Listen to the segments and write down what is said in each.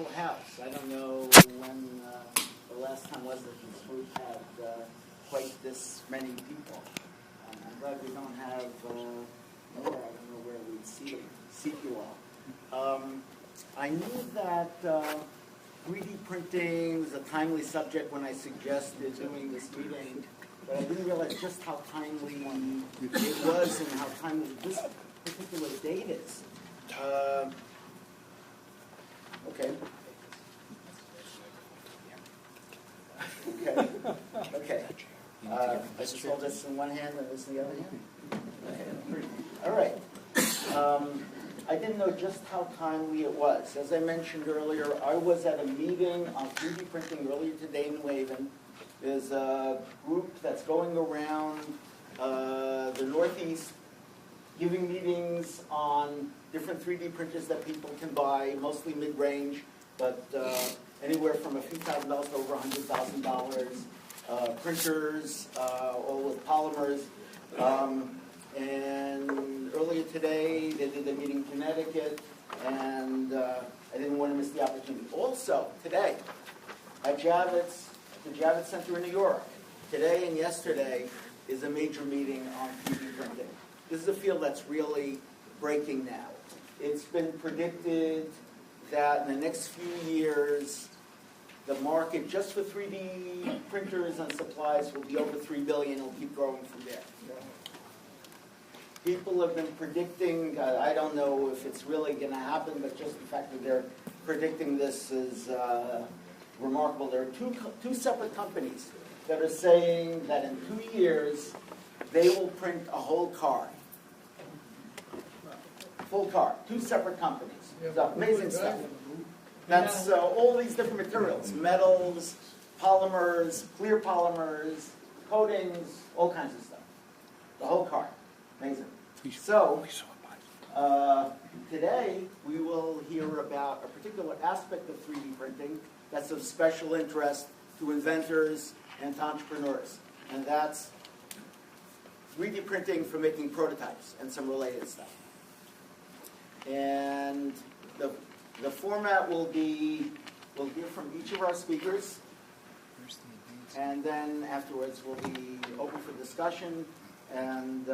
full house. I don't know when the last time was that this group had quite this many people. I'm glad we don't have more. I don't know where we'd seat you all. I knew that 3D printing was a timely subject when I suggested doing this meeting, but I didn't realize just how timely it was and how timely this particular date is. Okay. Okay. I just hold this in one hand and this in the other hand? Okay. All right. I didn't know just how timely it was. As I mentioned earlier, I was at a meeting on 3D printing earlier today in Waven. There's a group that's going around the Northeast giving meetings on different 3D printers that people can buy, mostly mid-range, but anywhere from a few $1,000s to over $100,000. Printers, all with polymers. And earlier today, they did a meeting in Connecticut, and I didn't want to miss the opportunity. Also, today, at Javits, the Javits Center in New York, today and yesterday is a major meeting on 3D printing. This is a field that's really breaking now. It's been predicted that in the next few years, the market just for 3D printers and supplies will be over $3 billion. It'll keep growing from there. People have been predicting, I don't know if it's really going to happen, but just the fact that they're predicting this is remarkable. There are two separate companies that are saying that in 2 years, they will print a whole car. Full car. Two separate companies. It's amazing stuff. That's all these different materials. Metals, polymers, clear polymers, coatings, all kinds of stuff. The whole car. Amazing. So, today we will hear about a particular aspect of 3D printing that's of special interest to inventors and to entrepreneurs. And that's 3D printing for making prototypes and some related stuff. And the format will be, we'll hear from each of our speakers, and then afterwards we'll be open for discussion, and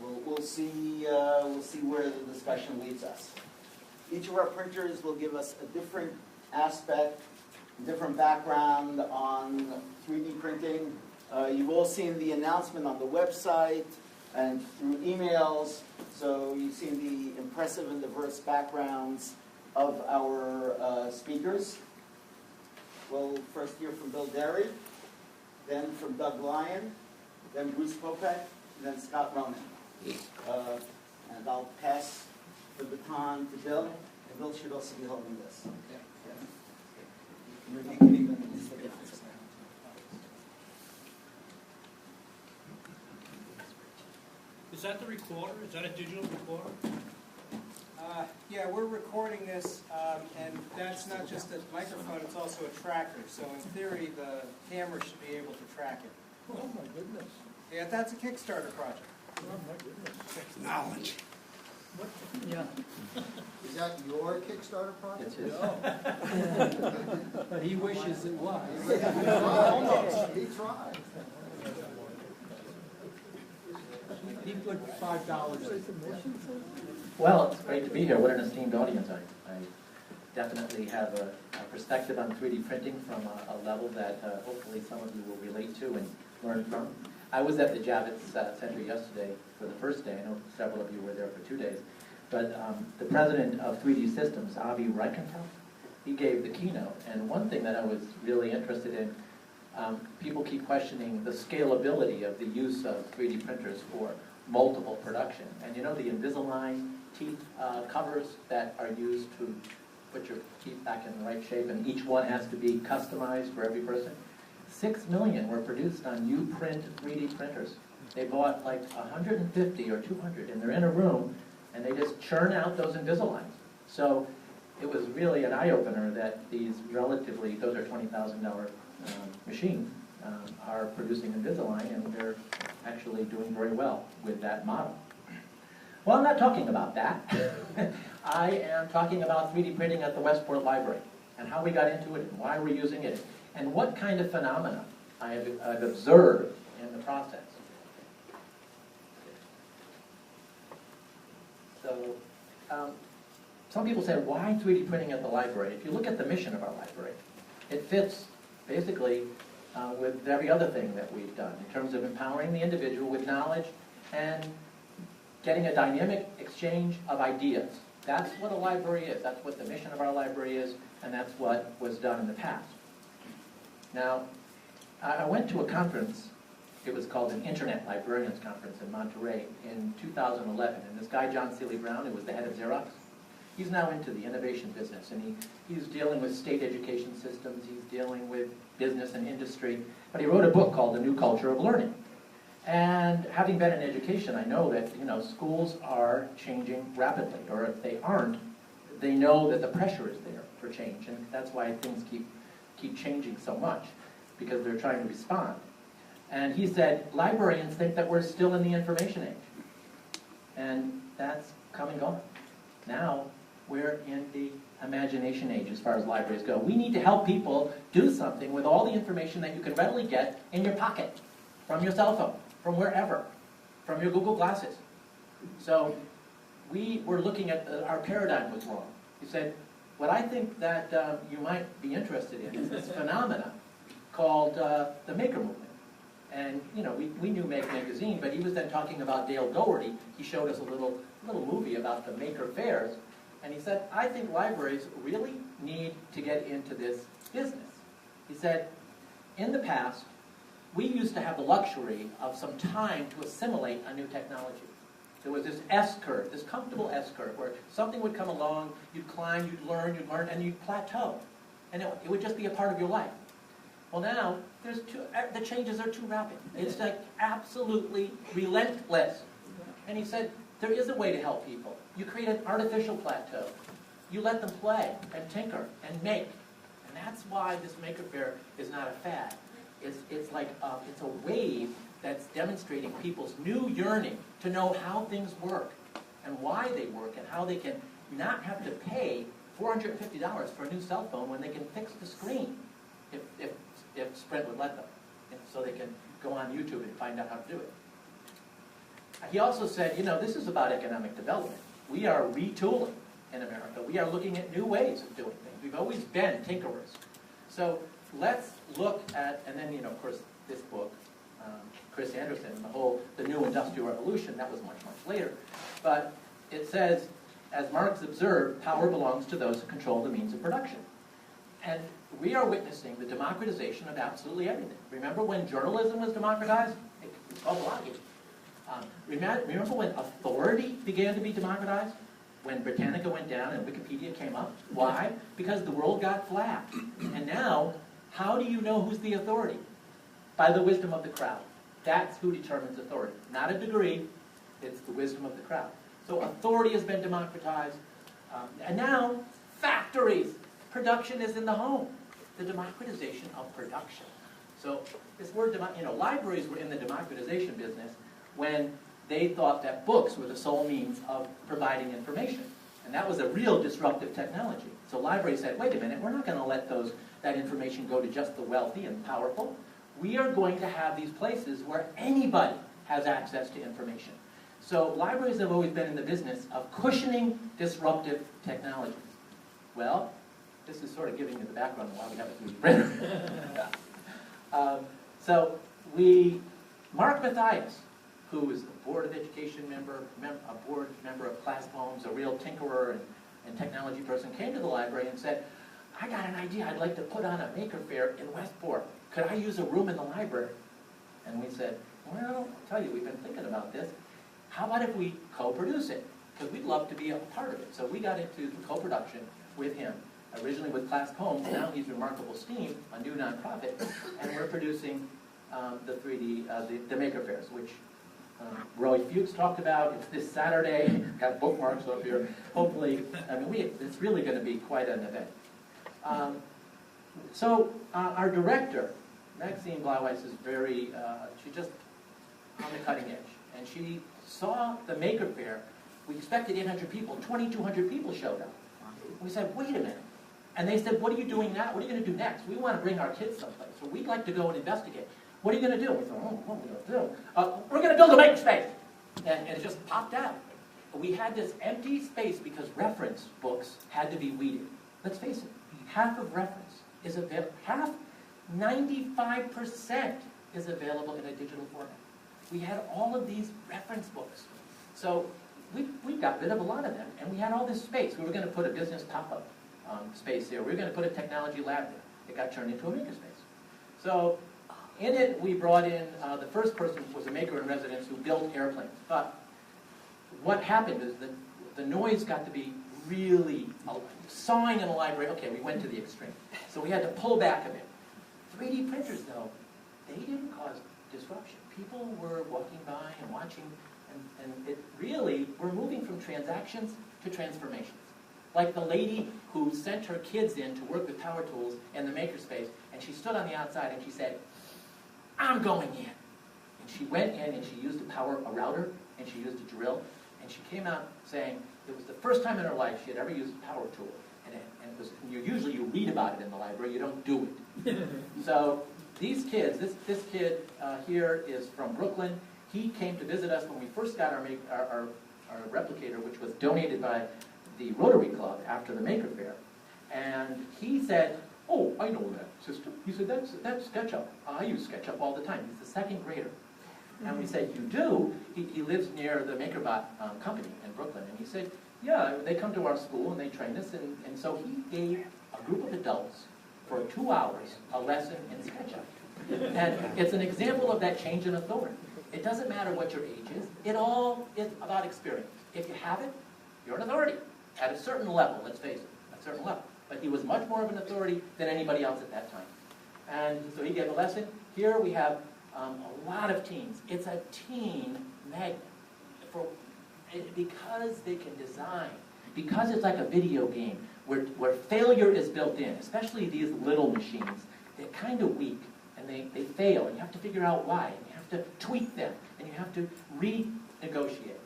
we'll see where the discussion leads us. Each of our printers will give us a different aspect, different background on 3D printing. You've all seen the announcement on the website and through emails, so you've seen the impressive and diverse backgrounds of our speakers. We'll first hear from Bill Derry, then from Doug Lyon, then Bruce Popek, and then Scott Ronan. And I'll pass the baton to Bill, and Bill should also be holding this. Maybe you can even use the difference. Is that the recorder? Is that a digital recorder? Yeah, we're recording this, and that's not just a microphone, it's also a tracker. So in theory, the camera should be able to track it. Oh my goodness. Yeah, that's a Kickstarter project. Oh my goodness. Knowledge. What? Yeah. Is that your Kickstarter project? No. But he wishes it was. He tried. He put $5 in. Well, it's great to be here. What an esteemed audience. I definitely have a perspective on 3D printing from a level that hopefully some of you will relate to and learn from. I was at the Javits Center yesterday for the first day. I know several of you were there for 2 days. But the president of 3D Systems, Avi Reichenthal, he gave the keynote. And one thing that I was really interested in, people keep questioning the scalability of the use of 3D printers for multiple production. And you know the Invisalign teeth covers that are used to put your teeth back in the right shape, and each one has to be customized for every person? 6 million were produced on Uprint 3D printers. They bought like 150 or 200, and they're in a room, and they just churn out those Invisaligns. So it was really an eye-opener that these relatively, those are $20,000 machines, are producing Invisalign, and they're actually doing very well with that model. Well, I'm not talking about that. I am talking about 3D printing at the Westport Library and how we got into it and why we're using it and what kind of phenomena I've observed in the process. So, some people say, why 3D printing at the library? If you look at the mission of our library, it fits basically with every other thing that we've done in terms of empowering the individual with knowledge and getting a dynamic exchange of ideas. That's what a library is. That's what the mission of our library is, and that's what was done in the past. Now, I went to a conference. It was called an Internet Librarians Conference in Monterey in 2011. And this guy, John Seeley Brown, who was the head of Xerox, he's now into the innovation business. And he's dealing with state education systems. He's dealing with business and industry. But he wrote a book called The New Culture of Learning. And having been in education, I know that schools are changing rapidly. Or if they aren't, they know that the pressure is there for change. And that's why things keep changing so much, because they're trying to respond. And he said, librarians think that we're still in the information age. And that's come and gone. Now, we're in the imagination age as far as libraries go. We need to help people do something with all the information that you can readily get in your pocket, from your cell phone, from wherever, from your Google Glasses. So we were looking at, our paradigm was wrong. He said, what I think that you might be interested in is this phenomena called the maker movement. And we knew Make Magazine, but he was then talking about Dale Doherty. He showed us a little movie about the maker fairs, and he said, I think libraries really need to get into this business. He said, in the past, we used to have the luxury of some time to assimilate a new technology. There was this S-curve, this comfortable S-curve, where something would come along, you'd climb, you'd learn, and you'd plateau. And it would just be a part of your life. Well, now, the changes are too rapid. It's like absolutely relentless. And he said, there is a way to help people. You create an artificial plateau. You let them play and tinker and make. And that's why this Maker Faire is not a fad. It's like it's a wave that's demonstrating people's new yearning to know how things work and why they work and how they can not have to pay $450 for a new cell phone when they can fix the screen if Sprint would let them, so they can go on YouTube and find out how to do it. He also said, this is about economic development. We are retooling in America. We are looking at new ways of doing things. We've always been tinkerers. So let's look at, and then, of course, this book, Chris Anderson, and the new industrial revolution, that was much, much later. But it says, as Marx observed, power belongs to those who control the means of production. And we are witnessing the democratization of absolutely everything. Remember when journalism was democratized? It was called blogging. Remember when authority began to be democratized? When Britannica went down and Wikipedia came up? Why? Because the world got flat. And now, how do you know who's the authority? By the wisdom of the crowd. That's who determines authority. Not a degree, it's the wisdom of the crowd. So authority has been democratized. And now, factories. Production is in the home. The democratization of production. So this word, libraries were in the democratization business when they thought that books were the sole means of providing information. And that was a real disruptive technology. So libraries said, wait a minute, we're not going to let that information go to just the wealthy and powerful. We are going to have these places where anybody has access to information. So libraries have always been in the business of cushioning disruptive technologies. Well, this is sort of giving you the background on why we have a 3D printer. Mark Mathias, who is a Board of Education member, a board member of Class Poems, a real tinkerer and technology person, came to the library and said, I got an idea, I'd like to put on a Maker Faire in Westport. Could I use a room in the library? And we said, well, I'll tell you, we've been thinking about this. How about if we co-produce it? Because we'd love to be a part of it. So we got into co-production with him. Originally with Class Poems, now he's Remarkable Steam, a new nonprofit, and we're producing the Maker Fairs, which Roy Fuchs talked about. It's this Saturday. Got bookmarks up here. Hopefully, it's really going to be quite an event. So our director, Maxine Blauweiss, is she's just on the cutting edge, and she saw the Maker Faire We expected 800 people, 2,200 people showed up. We said, wait a minute. And they said, what are you doing now? What are you going to do next? We want to bring our kids someplace, so we'd like to go and investigate. What are you going to do? We thought, oh, what are we going to do? We're going to build a makerspace. And it just popped out. We had this empty space because reference books had to be weeded. Let's face it, half of reference is available, 95% is available in a digital format. We had all of these reference books. So we got rid of a lot of them, and we had all this space. We were going to put a business pop-up space here. We were going to put a technology lab there. It got turned into a makerspace. So in it, we brought in, the first person was a maker in residence who built airplanes. But what happened is that the noise got to be really, sawing in a library, okay, we went to the extreme. So we had to pull back a bit. 3D printers, though, they didn't cause disruption. People were walking by and watching, and it really, we're moving from transactions to transformations. Like the lady who sent her kids in to work with power tools in the makerspace, and she stood on the outside and she said, I'm going in. And she went in and she used a router, and she used a drill, and she came out saying it was the first time in her life she had ever used a power tool. And it was, usually you read about it in the library, you don't do it. So these kids, this kid here is from Brooklyn. He came to visit us when we first got our replicator, which was donated by the Rotary Club after the Maker Fair. And he said, oh, I know that system. He said, that's SketchUp. I use SketchUp all the time. He's the second grader. And we said, you do? He lives near the MakerBot company in Brooklyn. And he said, yeah, they come to our school and they train us. And so he gave a group of adults for 2 hours a lesson in SketchUp. And it's an example of that change in authority. It doesn't matter what your age is. It all is about experience. If you have it, you're an authority. At a certain level, let's face it, a certain level. But he was much more of an authority than anybody else at that time. And so he gave a lesson. Here we have a lot of teens. It's a teen magnet. Because they can design, because it's like a video game where failure is built in, especially these little machines, they're kind of weak and they fail, and you have to figure out why, and you have to tweak them, and you have to renegotiate.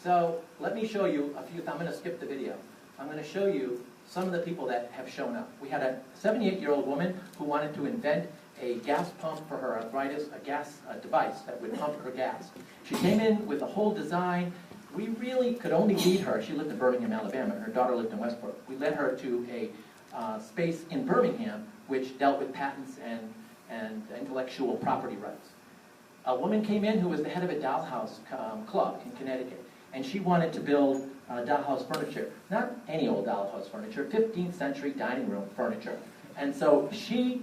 So let me show you a few, I'm going to skip the video. I'm going to show you some of the people that have shown up. We had a 78-year-old woman who wanted to invent a gas pump for her arthritis, a gas device that would pump her gas. She came in with a whole design. We really could only lead her. She lived in Birmingham, Alabama. Her daughter lived in Westport. We led her to a space in Birmingham which dealt with patents and intellectual property rights. A woman came in who was the head of a dollhouse club in Connecticut, and she wanted to build dollhouse furniture. Not any old dollhouse furniture, 15th century dining room furniture. And so she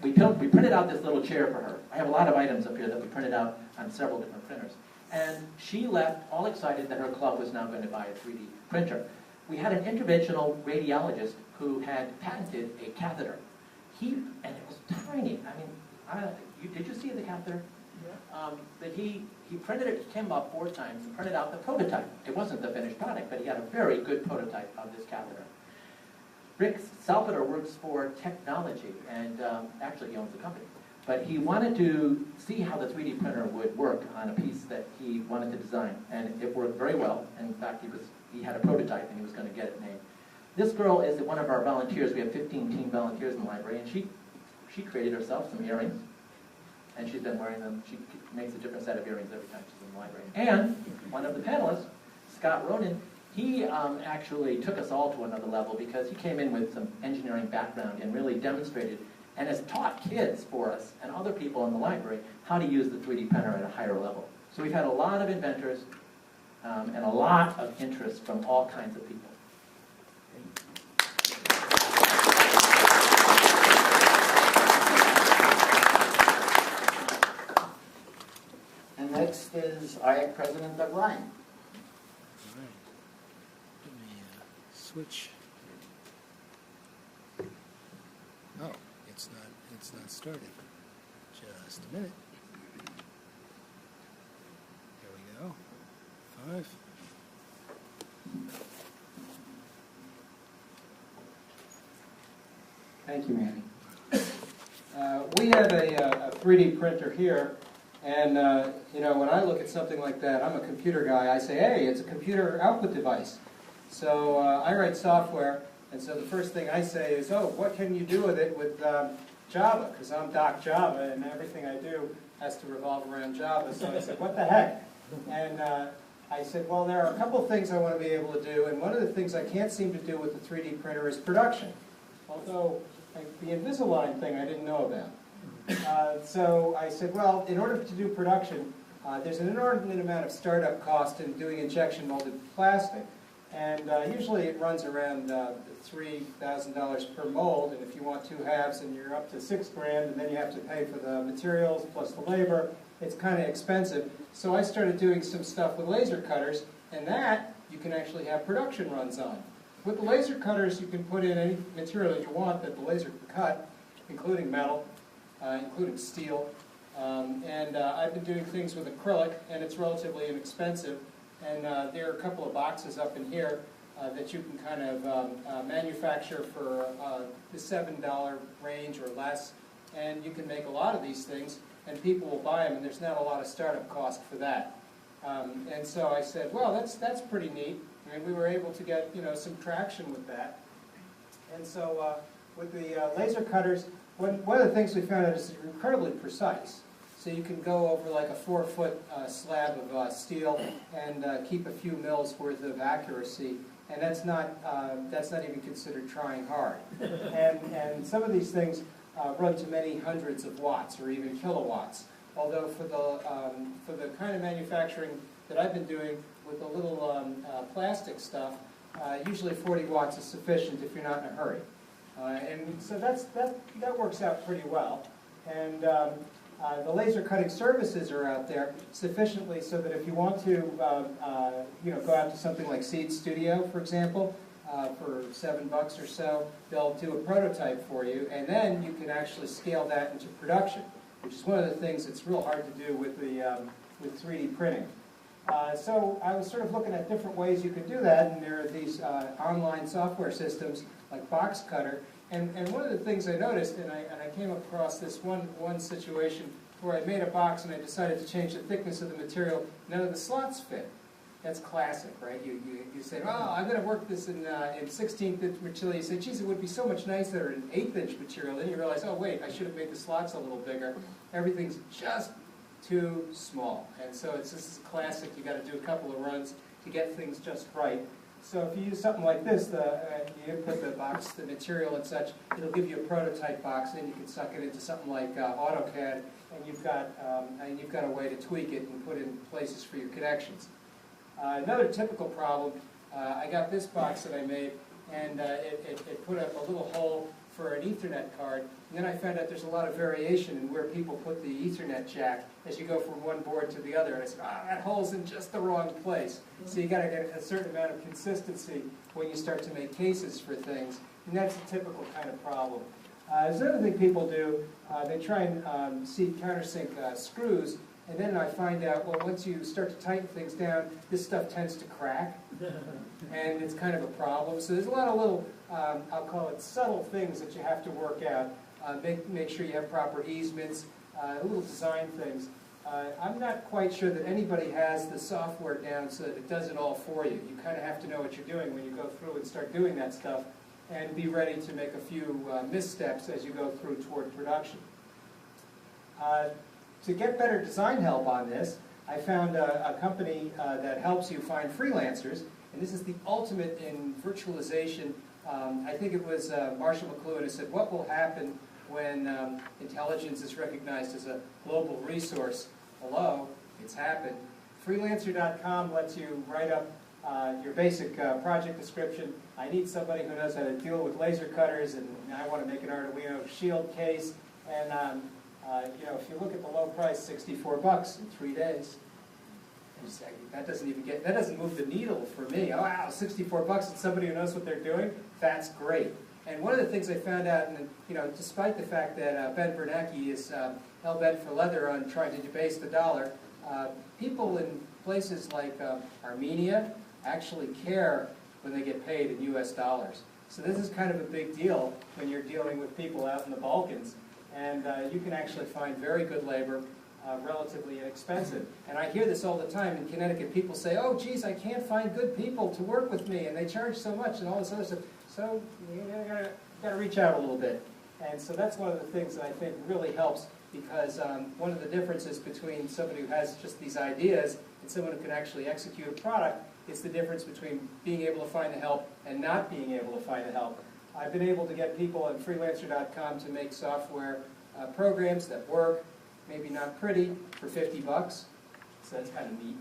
we printed out this little chair for her. I have a lot of items up here that we printed out on several different printers. And she left all excited that her club was now going to buy a 3D printer. We had an interventional radiologist who had patented a catheter. And it was tiny. I mean, did you see the catheter? Yeah. But he printed it, came about 4 times, and printed out the prototype. It wasn't the finished product, but he had a very good prototype of this catheter. Rick Salvador works for technology, and actually he owns the company. But he wanted to see how the 3D printer would work on a piece that he wanted to design, and it worked very well. In fact, he had a prototype, and he was going to get it made. This girl is one of our volunteers. We have 15 teen volunteers in the library, and she created herself some earrings, and she's been wearing them. She makes a different set of earrings every time she's in the library. And one of the panelists, Scott Ronan, he actually took us all to another level because he came in with some engineering background and really demonstrated and has taught kids for us and other people in the library how to use the 3D printer at a higher level. So we've had a lot of inventors and a lot of interest from all kinds of people. And next is IAC President Doug Ryan. Switch. No, it's not starting. Just a minute. Here we go. 5. Thank you, Manny. We have a 3D printer here, And you know, when I look at something like that, I'm a computer guy. I say, hey, it's a computer output device. So I write software, and so the first thing I say is, oh, what can you do with it with Java? Because I'm Doc Java, and everything I do has to revolve around Java. So I said, what the heck? And I said, well, there are a couple of things I want to be able to do, and one of the things I can't seem to do with the 3D printer is production. Although the Invisalign thing I didn't know about. So I said, well, in order to do production, there's an inordinate amount of startup cost in doing injection molded plastic. And usually it runs around $3,000 per mold, and if you want 2 halves, and you're up to $6,000, and then you have to pay for the materials plus the labor. It's kind of expensive. So I started doing some stuff with laser cutters, and that you can actually have production runs on. With the laser cutters, you can put in any material you want that the laser can cut, including metal, including steel. I've been doing things with acrylic, and it's relatively inexpensive. And there are a couple of boxes up in here that you can kind of manufacture for the $7 range or less. And you can make a lot of these things, and people will buy them, and there's not a lot of startup cost for that. And so I said, well, that's pretty neat. And we were able to get, you know, some traction with that. And so with the laser cutters, one of the things we found out is they're incredibly precise. So you can go over like a 4-foot slab of steel and keep a few mils worth of accuracy, and that's not even considered trying hard. And some of these things run to many hundreds of watts or even kilowatts. Although for the kind of manufacturing that I've been doing with the little plastic stuff, usually 40 watts is sufficient if you're not in a hurry. And so that works out pretty well. And the laser cutting services are out there sufficiently so that if you want to go out to something like Seed Studio, for example, for $7 or so, they'll do a prototype for you, and then you can actually scale that into production, which is one of the things that's real hard to do with 3D printing. So I was sort of looking at different ways you could do that, and there are these online software systems like Box Cutter. And one of the things I noticed, and I came across this one situation where I made a box and I decided to change the thickness of the material. None of the slots fit. That's classic, right? You say, oh, I'm going to work this in 16th-inch material. You say, geez, it would be so much nicer in 8th-inch material. Then you realize, oh, wait, I should have made the slots a little bigger. Everything's just too small. And so this is classic. You got to do a couple of runs to get things just right. So if you use something like this, you input the box, the material and such, it'll give you a prototype box, and you can suck it into something like AutoCAD, and you've got a way to tweak it and put in places for your connections. Another typical problem, I got this box that I made, and it put up a little hole for an Ethernet card, and then I found out there's a lot of variation in where people put the Ethernet jack as you go from one board to the other, and I said, that hole's in just the wrong place. So you got to get a certain amount of consistency when you start to make cases for things, and that's a typical kind of problem. There's another thing people do, they try and seat countersink screws, and then I find out, well, once you start to tighten things down, this stuff tends to crack, and it's kind of a problem. So there's a lot of little, I'll call it subtle things that you have to work out. Make sure you have proper easements, little design things. I'm not quite sure that anybody has the software down so that it does it all for you. You kind of have to know what you're doing when you go through and start doing that stuff, and be ready to make a few missteps as you go through toward production. To get better design help on this, I found a company that helps you find freelancers, and this is the ultimate in virtualization. I think it was Marshall McLuhan who said, what will happen when intelligence is recognized as a global resource? Hello, it's happened. Freelancer.com lets you write up your basic project description. I need somebody who knows how to deal with laser cutters, and I want to make an Arduino shield case. And if you look at the low price, $64 in 3 days. You say, that doesn't move the needle for me. Oh, wow, $64 and somebody who knows what they're doing, that's great. And one of the things I found out, and despite the fact that Ben Bernanke is hell-bent for leather on trying to debase the dollar, people in places like Armenia actually care when they get paid in US dollars. So this is kind of a big deal when you're dealing with people out in the Balkans. And you can actually find very good labor. relatively inexpensive. And I hear this all the time in Connecticut. People say, oh, geez, I can't find good people to work with me, and they charge so much and all this other stuff. So you got to reach out a little bit. And so that's one of the things that I think really helps, because one of the differences between somebody who has just these ideas and someone who can actually execute a product is the difference between being able to find the help and not being able to find the help. I've been able to get people on freelancer.com to make software programs that work, maybe not pretty, for 50 bucks. So that's kind of neat.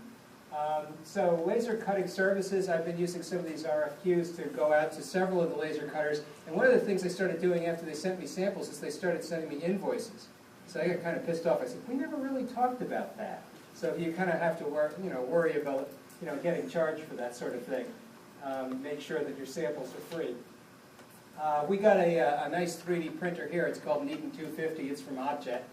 So laser cutting services, I've been using some of these RFQs to go out to several of the laser cutters. And one of the things they started doing after they sent me samples is they started sending me invoices. So I got kind of pissed off. I said, we never really talked about that. So you kind of have to worry about getting charged for that sort of thing. Make sure that your samples are free. We got a nice 3D printer here. It's called Meeting3D250. It's from Object.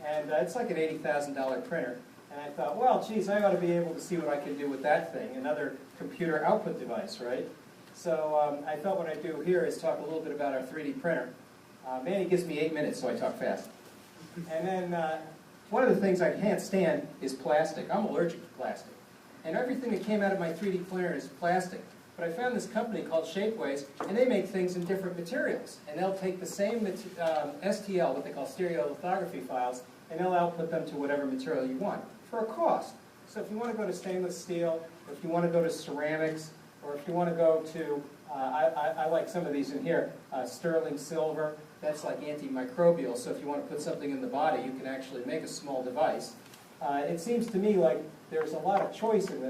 And it's like an $80,000 printer. And I thought, well, geez, I ought to be able to see what I can do with that thing, another computer output device, right? So I thought what I'd do here is talk a little bit about our 3D printer. Manny gives me 8 minutes, so I talk fast. And then one of the things I can't stand is plastic. I'm allergic to plastic. And everything that came out of my 3D printer is plastic. But I found this company called Shapeways, and they make things in different materials. And they'll take the same STL, what they call stereolithography files, and they'll output them to whatever material you want for a cost. So if you want to go to stainless steel, or if you want to go to ceramics, or if you want to go to, I like some of these in here, sterling silver, that's like antimicrobial, so if you want to put something in the body, you can actually make a small device. It seems to me like there's a lot of choice in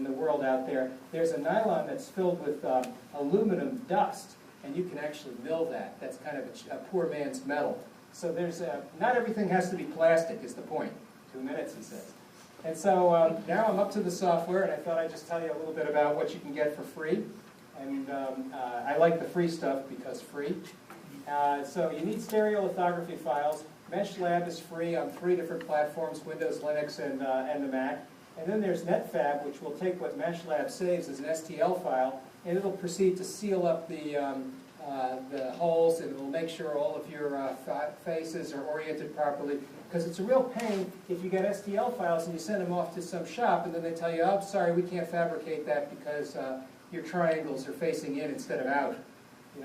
the world out there. There's a nylon that's filled with aluminum dust, and you can actually mill that. That's kind of a poor man's metal. So there's not everything has to be plastic is the point. 2 minutes, he says. And so now I'm up to the software, and I thought I'd just tell you a little bit about what you can get for free. And I like the free stuff because free. So you need stereolithography files. MeshLab is free on 3 different platforms, Windows, Linux, and the Mac. And then there's NetFab, which will take what MeshLab saves as an STL file, and it'll proceed to seal up the holes, and it'll make sure all of your faces are oriented properly. Because it's a real pain if you get STL files and you send them off to some shop, and then they tell you, oh, sorry, we can't fabricate that because your triangles are facing in instead of out.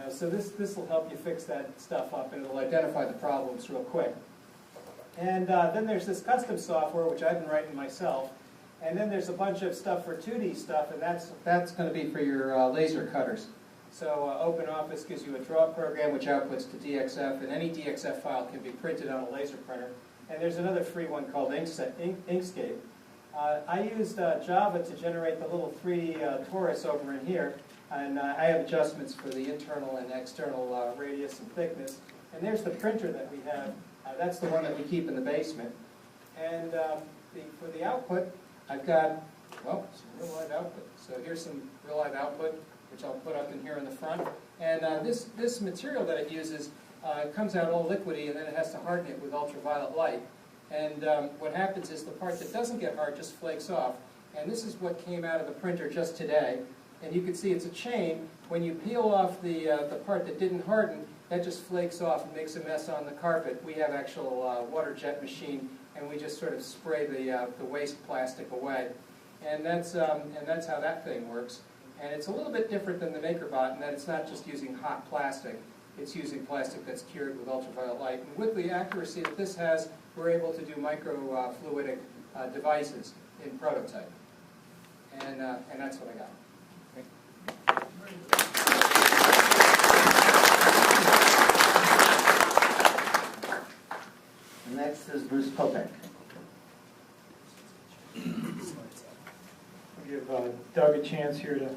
So this will help you fix that stuff up, and it'll identify the problems real quick. And then there's this custom software, which I've been writing myself. And then there's a bunch of stuff for 2D stuff, and that's going to be for your laser cutters. So OpenOffice gives you a draw program which outputs to DXF, and any DXF file can be printed on a laser printer. And there's another free one called Inkscape. I used Java to generate the little 3D torus over in here, and I have adjustments for the internal and external radius and thickness. And there's the printer that we have. That's the one that we keep in the basement. And for the output, I've got, well, some real live output. So here's some real live output, which I'll put up in here in the front. And this material that it uses comes out all liquidy, and then it has to harden it with ultraviolet light. And what happens is the part that doesn't get hard just flakes off. And this is what came out of the printer just today. And you can see it's a chain. When you peel off the part that didn't harden, that just flakes off and makes a mess on the carpet. We have actual water jet machine, and we just sort of spray the waste plastic away. And that's how that thing works. And it's a little bit different than the MakerBot in that it's not just using hot plastic. It's using plastic that's cured with ultraviolet light. And with the accuracy that this has, we're able to do microfluidic devices in prototype. And that's what I got. Next is Bruce Popek. I'll give Doug a chance here to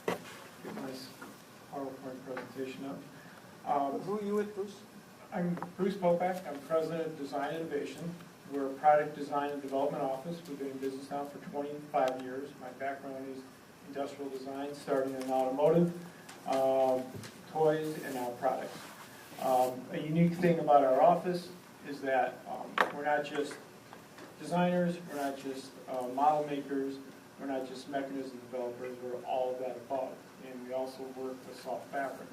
get my PowerPoint presentation up. Who are you with, Bruce? I'm Bruce Popek. I'm president of Design Innovation. We're a product design and development office. We've been in business now for 25 years. My background is industrial design, starting in automotive, toys, and now products. A unique thing about our office is that we're not just designers, we're not just model makers, we're not just mechanism developers, we're all of that above. And we also work with soft fabric.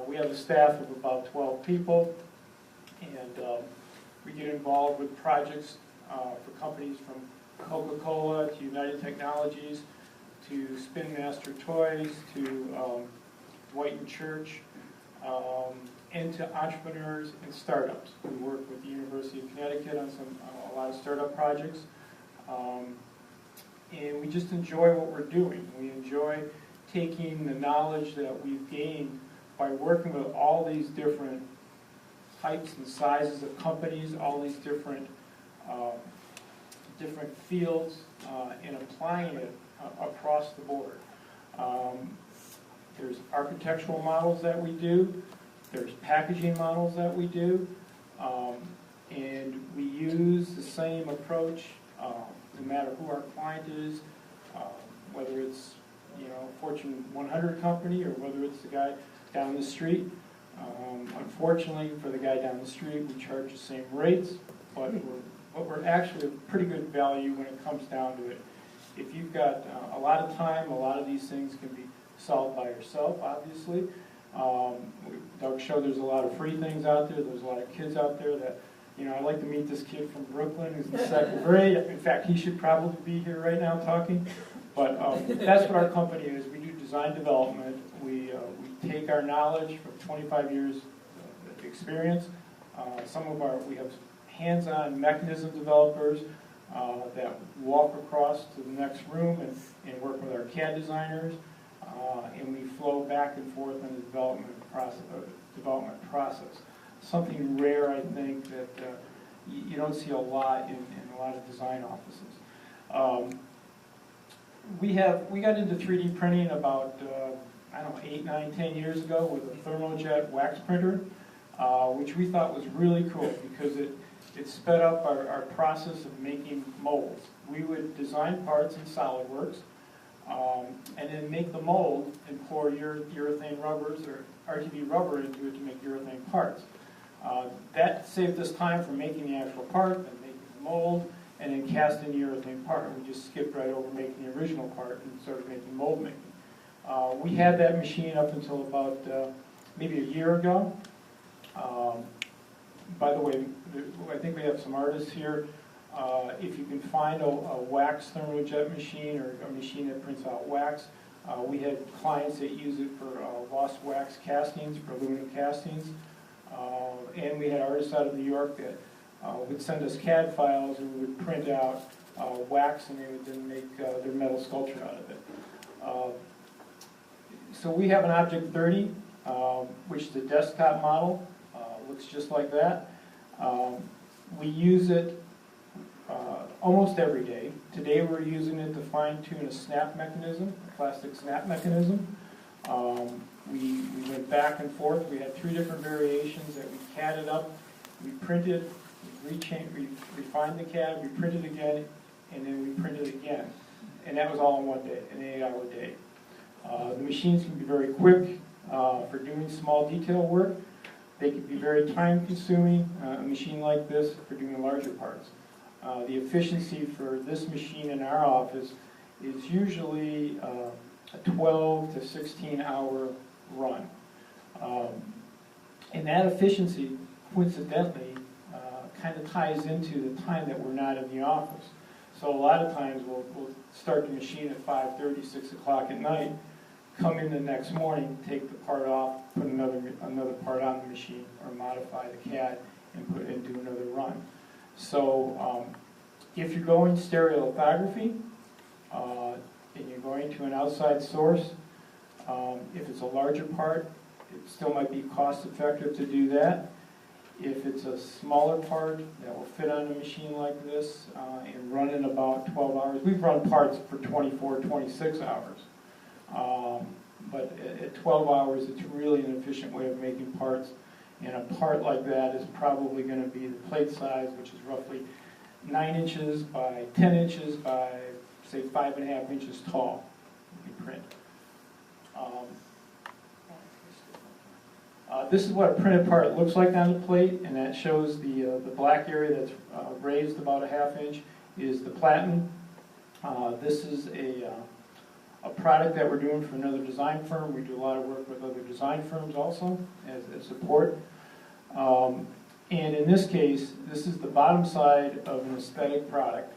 We have a staff of about 12 people, and We get involved with projects for companies from Coca-Cola to United Technologies to Spin Master Toys to White & Church, and to entrepreneurs and startups. We work with the University of Connecticut on a lot of startup projects. And we just enjoy what we're doing. We enjoy taking the knowledge that we've gained by working with all these different types and sizes of companies, all these different fields, and applying it across the board. There's architectural models that we do, there's packaging models that we do, and we use the same approach no matter who our client is, whether it's Fortune 100 company or whether it's the guy down the street. Unfortunately, for the guy down the street, we charge the same rates, but we're actually a pretty good value when it comes down to it. If you've got a lot of time, a lot of these things can be solved by yourself, obviously. Doug showed there's a lot of free things out there. There's a lot of kids out there that, I'd like to meet this kid from Brooklyn who's in second grade. In fact, he should probably be here right now talking. But that's what our company is. We do design development. We take our knowledge from 25 years of experience. We have hands-on mechanism developers that walk across to the next room and work with our CAD designers. And we flow back and forth in the development process. Something rare, I think, that you don't see a lot in a lot of design offices. We got into 3D printing about, 8, 9, 10 years ago with a thermojet wax printer, which we thought was really cool because it sped up our process of making molds. We would design parts in SolidWorks, and then make the mold and pour urethane rubbers or RGB rubber into it to make urethane parts. That saved us time from making the actual part and making the mold and then casting the urethane part. We just skipped right over making the original part and started making mold making. We had that machine up until about maybe a year ago. By the way, I think we have some artists here. If you can find a wax thermojet machine or a machine that prints out wax, we had clients that use it for lost wax castings, for aluminum castings. And we had artists out of New York that would send us CAD files and we would print out wax and they would then make their metal sculpture out of it. So we have an Object 30, which is a desktop model. Looks just like that. We use it almost every day. Today we're using it to fine-tune a snap mechanism, a plastic snap mechanism. We went back and forth. We had 3 different variations that we CAD'd up. We printed, we refined the CAD, we printed again, and then we printed again. And that was all in one day, an 8-hour day. The machines can be very quick for doing small detail work. They can be very time-consuming, a machine like this, for doing larger parts. The efficiency for this machine in our office is usually a 12 to 16-hour run. And that efficiency, coincidentally, kind of ties into the time that we're not in the office. So a lot of times we'll start the machine at 5:30, 6 o'clock at night, come in the next morning, take the part off, put another part on the machine, or modify the CAD and do another run. So if you're going stereolithography and you're going to an outside source, if it's a larger part, it still might be cost effective to do that. If it's a smaller part that will fit on a machine like this and run in about 12 hours, we've run parts for 24, 26 hours. But at 12 hours, it's really an efficient way of making parts. And a part like that is probably going to be the plate size, which is roughly 9 inches by 10 inches by, say, 5.5 inches tall. You print. This is what a printed part looks like on the plate, and that shows the black area that's raised about a 1/2 inch is the platen. This is a product that we're doing for another design firm. We do a lot of work with other design firms also as support. And in this case, this is the bottom side of an aesthetic product.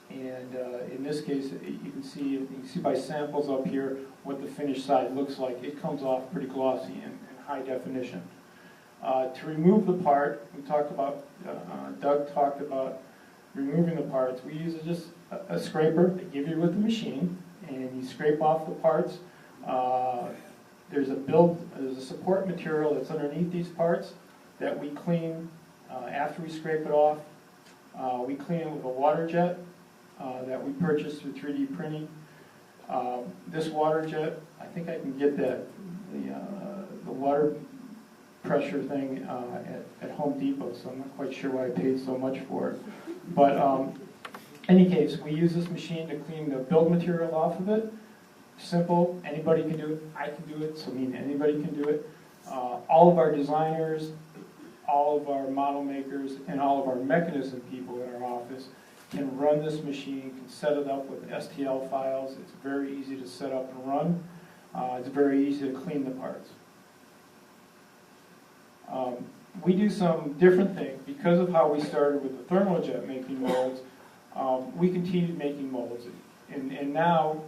In this case, you can see by samples up here what the finished side looks like. It comes off pretty glossy and high definition. To remove the part, we talked about, Doug talked about removing the parts. We use just a scraper they give you with the machine, and you scrape off the parts. There's a support material that's underneath these parts that we clean after we scrape it off. We clean it with a water jet that we purchased through 3D printing. This water jet, I think I can get the water pressure thing at Home Depot, so I'm not quite sure why I paid so much for it. But in any case, we use this machine to clean the build material off of it. Simple, anybody can do it. I can do it, so anybody can do it. All of our designers, all of our model makers, and all of our mechanism people in our office can run this machine, can set it up with STL files. It's very easy to set up and run. It's very easy to clean the parts. We do some different things. Because of how we started with the thermojet making molds, we continued making molds. And now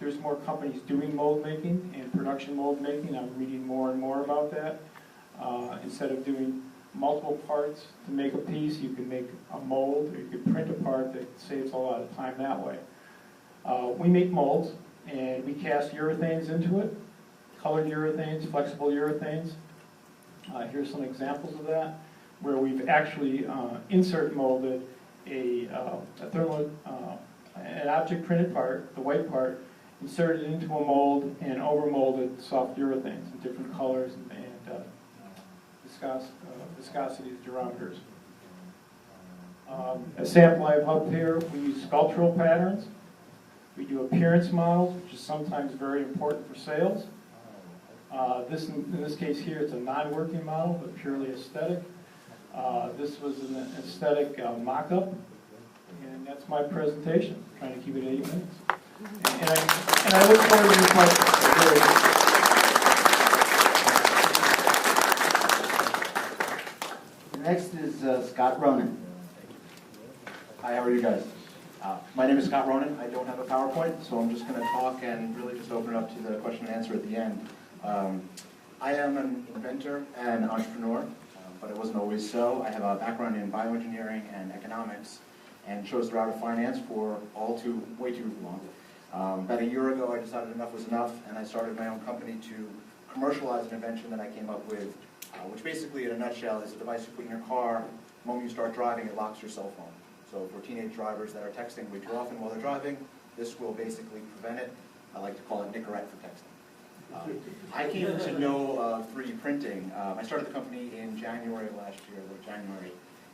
there's more companies doing mold making and production mold making. I'm reading more and more about that. Instead of doing multiple parts to make a piece, you can make a mold, or you can print a part that saves a lot of time that way. We make molds, and we cast urethanes into it, colored urethanes, flexible urethanes. Here's some examples of that, where we've actually insert molded an object printed part, the white part, inserted into a mold and over molded soft urethanes in different colors and viscosities, durometers. A sample I have up here, we use sculptural patterns. We do appearance models, which is sometimes very important for sales. In this case here, it's a non-working model, but purely aesthetic. This was an aesthetic mock-up, and that's my presentation. I'm trying to keep it 8 minutes. And I look forward to your questions. Next is Scott Ronan. Hi, how are you guys? My name is Scott Ronan. I don't have a PowerPoint, so I'm just going to talk and really just open it up to the question and answer at the end. I am an inventor and entrepreneur, but it wasn't always so. I have a background in bioengineering and economics and chose the route of finance for way too long. About a year ago, I decided enough was enough, and I started my own company to commercialize an invention that I came up with, which basically, in a nutshell, is a device you put in your car. The moment you start driving, it locks your cell phone. So for teenage drivers that are texting way too often while they're driving, this will basically prevent it. I like to call it Nicorette for texting. I came to know 3D printing. I started the company in January of last year, late January.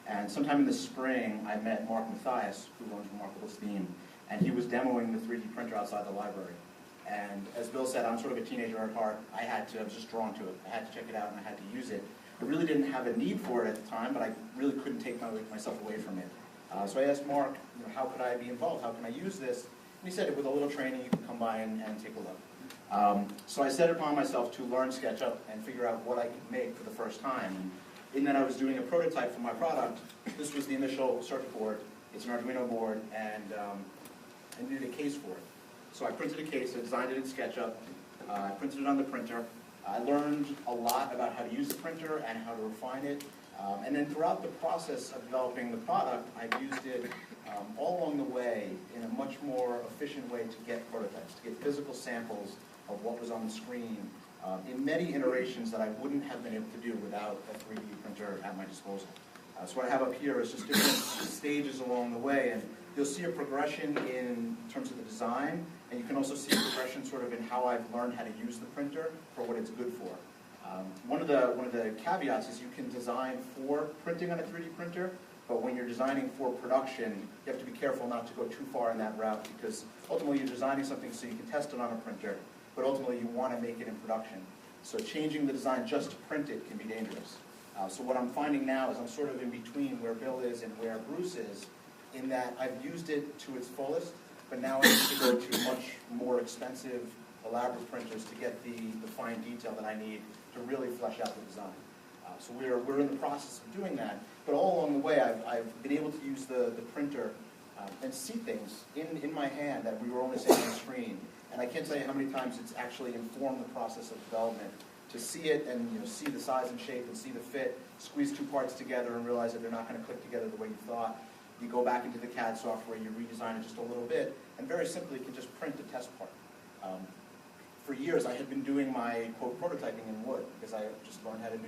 And sometime in the spring, I met Mark Mathias, who owns Remarkable Steam, and he was demoing the 3D printer outside the library. And as Bill said, I'm sort of a teenager at heart. I was just drawn to it. I had to check it out and I had to use it. I really didn't have a need for it at the time, but I really couldn't take myself away from it. So I asked Mark, how could I be involved? How can I use this? And he said, with a little training, you can come by and take a look. So I set it upon myself to learn SketchUp and figure out what I could make for the first time. And in that I was doing a prototype for my product. This was the initial circuit board. It's an Arduino board, and I needed a case for it. So I printed a case, I designed it in SketchUp, I printed it on the printer. I learned a lot about how to use the printer and how to refine it. And then throughout the process of developing the product, I've used it all along the way in a much more efficient way to get prototypes, to get physical samples of what was on the screen in many iterations that I wouldn't have been able to do without a 3D printer at my disposal. So what I have up here is just different stages along the way, and you'll see a progression in terms of the design, and you can also see a progression sort of in how I've learned how to use the printer for what it's good for. One of the caveats is you can design for printing on a 3D printer, but when you're designing for production, you have to be careful not to go too far in that route, because ultimately you're designing something so you can test it on a printer, but ultimately you want to make it in production. So changing the design just to print it can be dangerous. So what I'm finding now is I'm sort of in between where Bill is and where Bruce is, in that I've used it to its fullest, but now I need to go to much more expensive, elaborate printers to get the fine detail that I need to really flesh out the design. So we're in the process of doing that. But all along the way, I've been able to use the printer and see things in my hand that we were only seeing on the screen. And I can't tell you how many times it's actually informed the process of development. To see it and see the size and shape and see the fit, squeeze two parts together and realize that they're not going to click together the way you thought. You go back into the CAD software, you redesign it just a little bit, and very simply can just print a test part. For years, I had been doing my quote prototyping in wood because I just learned how to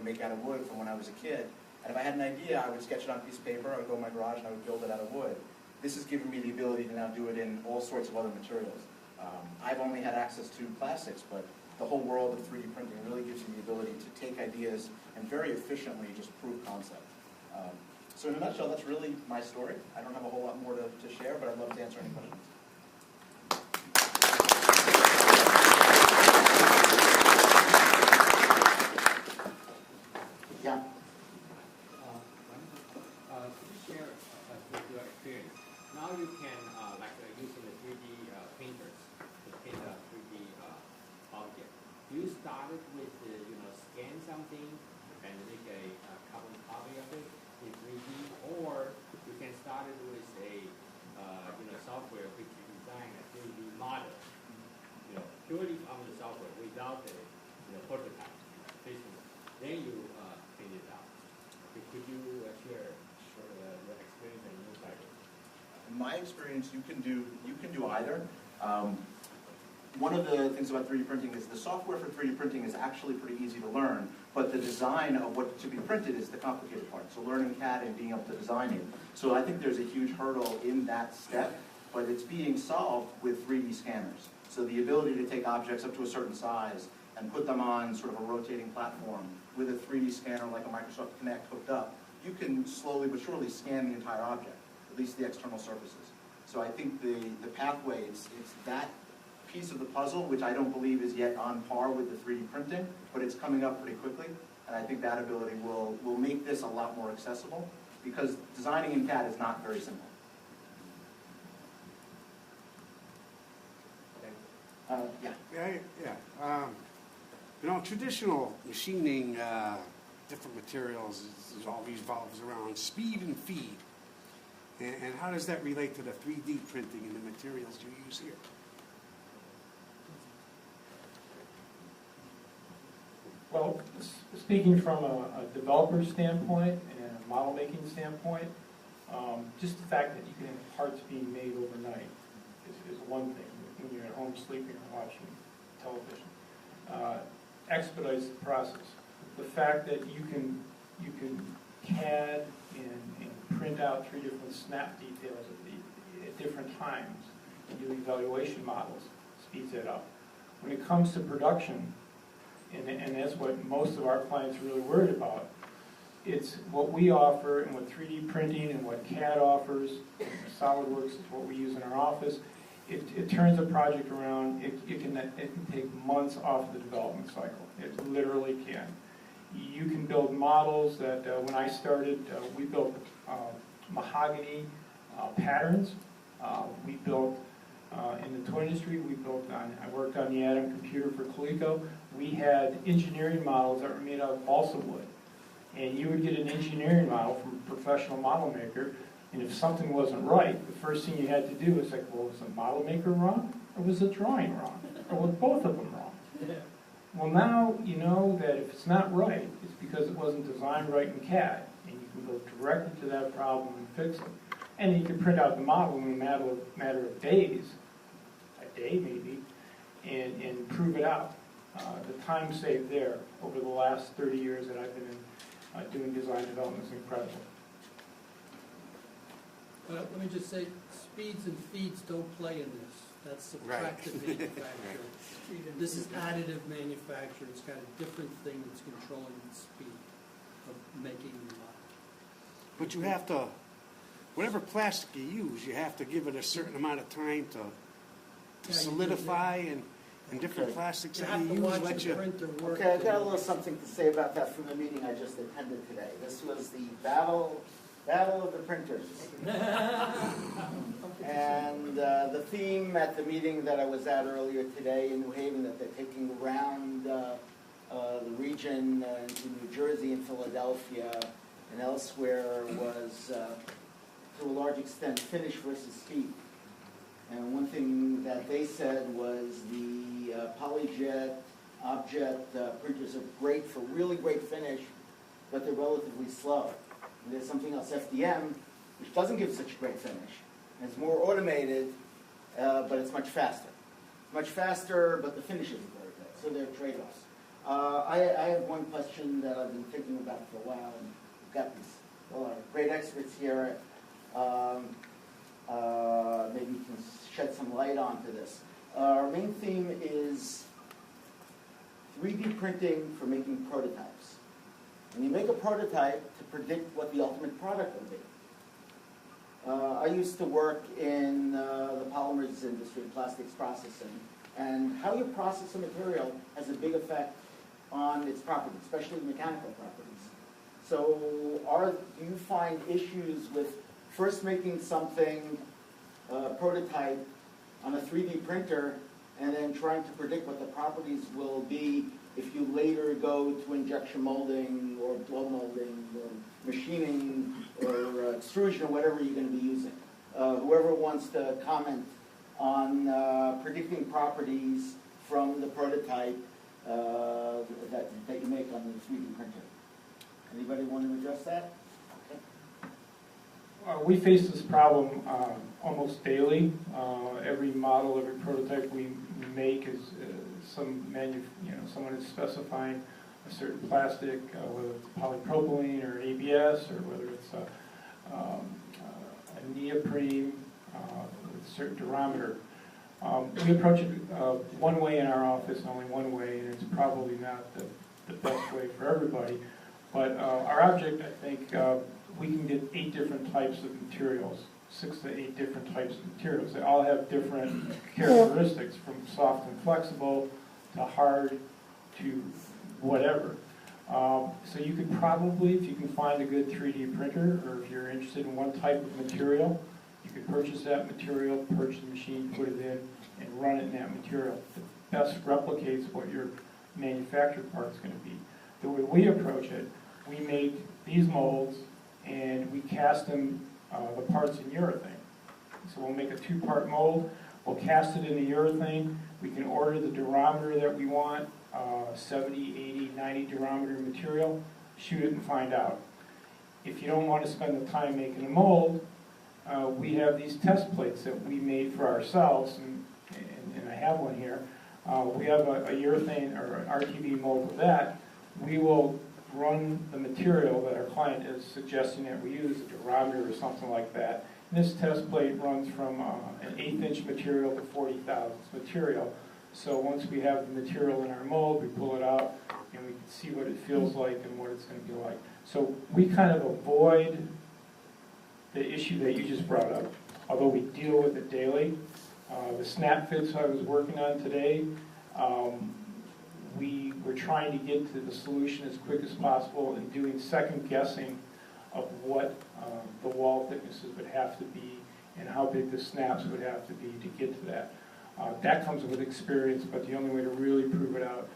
make out of wood from when I was a kid. And if I had an idea, I would sketch it on a piece of paper, I would go in my garage and I would build it out of wood. This has given me the ability to now do it in all sorts of other materials. I've only had access to plastics, but the whole world of 3D printing really gives you the ability to take ideas and very efficiently just prove concept. So in a nutshell, that's really my story. I don't have a whole lot more to share, but I'd love to answer any questions. Yeah. Could you share with your experience? Now you can, using the 3D painters to paint a 3D object. You started with, scan something and make a carbon copy of it in 3D, or you can start it with a, software which you design a 3D model, purely from the software without the, prototype. Then you paint it out. Could you share your experience and insight? In my experience, you can do either. One of the things about 3D printing is the software for 3D printing is actually pretty easy to learn, but the design of what to be printed is the complicated part. So learning CAD and being able to design it. So I think there's a huge hurdle in that step, but it's being solved with 3D scanners. So the ability to take objects up to a certain size and put them on sort of a rotating platform with a 3D scanner like a Microsoft Kinect hooked up, you can slowly but surely scan the entire object, at least the external surfaces. So I think the pathway, it's that piece of the puzzle, which I don't believe is yet on par with the 3D printing, but it's coming up pretty quickly, and I think that ability will make this a lot more accessible, because designing in CAD is not very simple. Traditional machining, different materials, is all revolves around speed and feed. And how does that relate to the 3D printing and the materials you use here? Well, speaking from a developer standpoint and a model making standpoint, just the fact that you can have parts being made overnight is one thing when you're at home sleeping or watching television. Expedites the process. The fact that you can CAD and print out 3 different snap details at different times and do evaluation models speeds it up. When it comes to production, and that's what most of our clients are really worried about, it's what we offer and what 3D printing and what CAD offers, SolidWorks is what we use in our office. It turns a project around. It can take months off the development cycle. It literally can. You can build models that, when I started, we built mahogany patterns. We built, in the toy industry, I worked on the Atom computer for Coleco. We had engineering models that were made out of balsa wood. And you would get an engineering model from a professional model maker, and if something wasn't right, the first thing you had to do was like, well, was the model maker wrong? Or was the drawing wrong? Or was both of them wrong? Yeah. Well, now you know that if it's not right, it's because it wasn't designed right in CAD. And you can go directly to that problem and fix it. And you can print out the model in a matter of days, a day maybe, and prove it out. The time saved there over the last 30 years that I've been doing design development is incredible. Let me just say, speeds and feeds don't play in this. That's subtractive manufacturing. This is additive manufacturing. It's got a different thing that's controlling the speed of making the model. But you have to, whatever plastic you use, you have to give it a certain amount of time to solidify, and different plastics that you use let you. Okay, I've got a little something to say about that from the meeting I just attended today. This was the battle of the printers. And the theme at the meeting that I was at earlier today in New Haven, that they're taking around the region in New Jersey and Philadelphia and elsewhere was, to a large extent, finish versus speed. And one thing that they said was the polyjet object printers are great for really great finish, but they're relatively slow. And there's something else, FDM, which doesn't give such great finish. And it's more automated, but it's much faster. Much faster, but the finish isn't very good. So there are trade-offs. I have one question that I've been thinking about for a while, and we've got these great experts here. Maybe you can shed some light onto this. Our main theme is 3D printing for making prototypes. And you make a prototype to predict what the ultimate product will be. I used to work in the polymers industry, plastics processing, and how you process a material has a big effect on its properties, especially mechanical properties. So do you find issues with first making something, prototype, on a 3D printer, and then trying to predict what the properties will be if you later go to injection molding or blow molding or machining or extrusion or whatever you're going to be using? Whoever wants to comment on predicting properties from the prototype that you make on the 3D printer. Anybody want to address that? Okay. We face this problem almost daily. Every model, every prototype we make is someone is specifying a certain plastic, whether it's polypropylene or ABS, or whether it's a neoprene with a certain durometer. We approach it one way in our office, only one way, and it's probably not the best way for everybody. But our object, I think, we can get 8 different types of materials, 6 to 8 different types of materials. They all have different characteristics, from soft and flexible to hard to whatever. So you could probably, if you can find a good 3D printer, or if you're interested in one type of material, you could purchase that material, purchase the machine, put it in, and run it in that material. It best replicates what your manufactured part is going to be. The way we approach it, we make these molds, and we cast them, the parts in urethane. So we'll make a 2-part mold, we'll cast it in the urethane, we can order the durometer that we want, 70, 80, 90 durometer material, shoot it and find out. If you don't want to spend the time making a mold, we have these test plates that we made for ourselves, and I have one here. We have a urethane or an RTV mold of that. We will run the material that our client is suggesting that we use, a durometer or something like that. And this test plate runs from an 1/8" material to 40 thousandths material. So once we have the material in our mold, we pull it out and we can see what it feels like and what it's going to be like. So we kind of avoid the issue that you just brought up, although we deal with it daily. The snap fits I was working on today, we were trying to get to the solution as quick as possible and doing second guessing of what the wall thicknesses would have to be and how big the snaps would have to be to get to that. That comes with experience, but the only way to really prove it out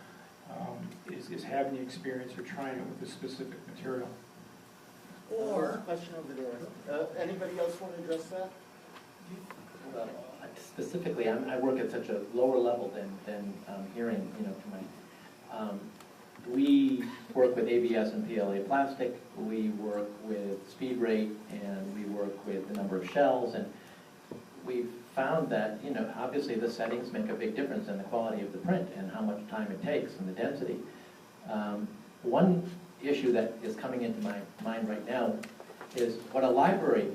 is having the experience or trying it with a specific material. Or question over there. Anybody else want to address that? Specifically, I work at such a lower level than hearing, to my. We work with ABS and PLA plastic. We work with speed rate, and we work with the number of shells. And we've found that, obviously the settings make a big difference in the quality of the print and how much time it takes and the density. One issue that is coming into my mind right now is what a library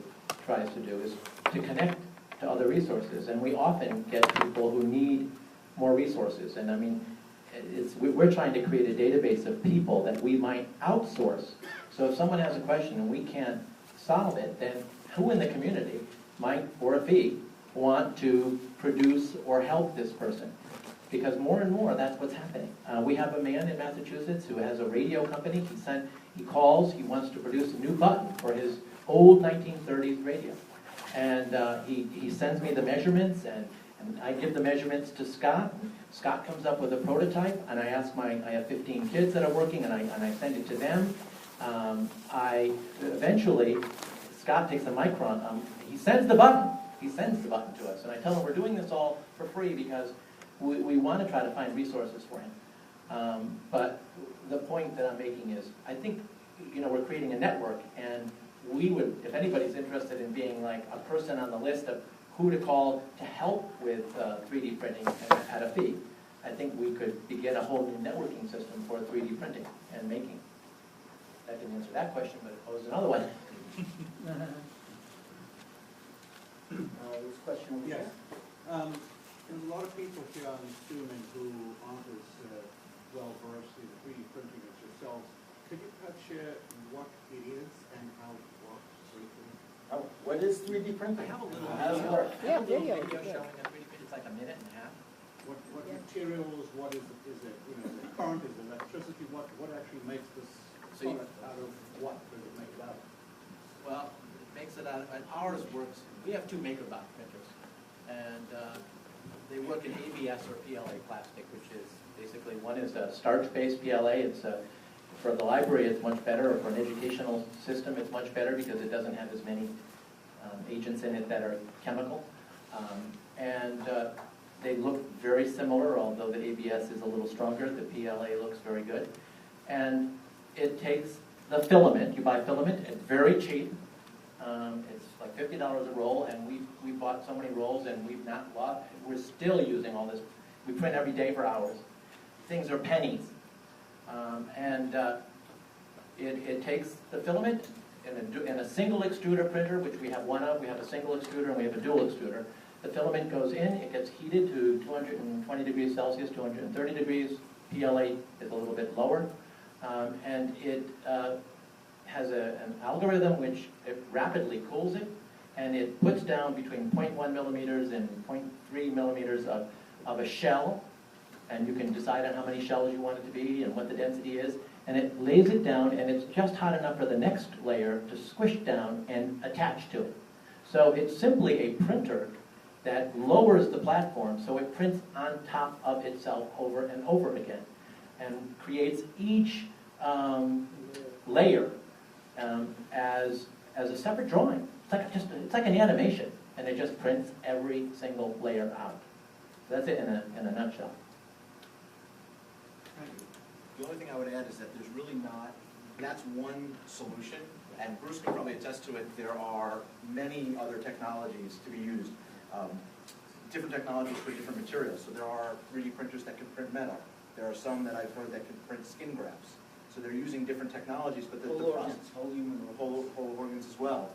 tries to do is to connect to other resources, and we often get people who need more resources. And I mean, we're trying to create a database of people that we might outsource. So if someone has a question and we can't solve it, then who in the community might, for a fee, want to produce or help this person? Because more and more, that's what's happening. We have a man in Massachusetts who has a radio company. He calls, he wants to produce a new button for his old 1930s radio. And he sends me the measurements, and And I give the measurements to Scott. Scott comes up with a prototype, and I have 15 kids that are working, and I send it to them. Eventually, Scott takes a micron, he sends the button. He sends the button to us, and I tell him we're doing this all for free because we want to try to find resources for him. But the point that I'm making is, I think, we're creating a network, and we would, if anybody's interested in being like a person on the list of who to call to help with 3D printing at a fee, I think we could begin a whole new networking system for 3D printing and making. That didn't answer that question, but it posed another one. There's a question over Yes. there. There's a lot of people here on Zoom and who aren't as well versed in 3D printing as yourselves. Could you perhaps share what it is and how it works briefly? Oh, what is 3D printing? I have a little How does it work? I have a little video showing a 3D print. It's like a minute and a half. What materials, what is it, is it current, is it electricity, what actually makes this product out of what does it make it out of? Well, it makes it out of, and ours works, we have 2 MakerBot printers, and they work in ABS or PLA plastic, which is basically, one is a starch-based PLA. It's for the library, it's much better, or for an educational system, it's much better because it doesn't have as many agents in it that are chemical. They look very similar, although the ABS is a little stronger. The PLA looks very good. And it takes the filament. You buy filament. It's very cheap. It's like $50 a roll, and we bought so many rolls, and we've not lost. We're still using all this. We print every day for hours. Things are pennies. It takes the filament in a single extruder printer, which we have one of. We have a single extruder and we have a dual extruder. The filament goes in, it gets heated to 220 degrees Celsius, 230 degrees. PLA is a little bit lower. And it has an algorithm which it rapidly cools it, and it puts down between 0.1 millimeters and 0.3 millimeters of a shell, and you can decide on how many shells you want it to be and what the density is, and it lays it down, and it's just hot enough for the next layer to squish down and attach to it. So it's simply a printer that lowers the platform so it prints on top of itself over and over again, and creates each layer as a separate drawing. It's like an animation, and it just prints every single layer out. So that's it in a nutshell. The only thing I would add is that there's really not, that's one solution, and Bruce can probably attest to it, there are many other technologies to be used. Different technologies for different materials. So there are 3D printers that can print metal. There are some that I've heard that can print skin grafts. So they're using different technologies, but the process, whole organs as well.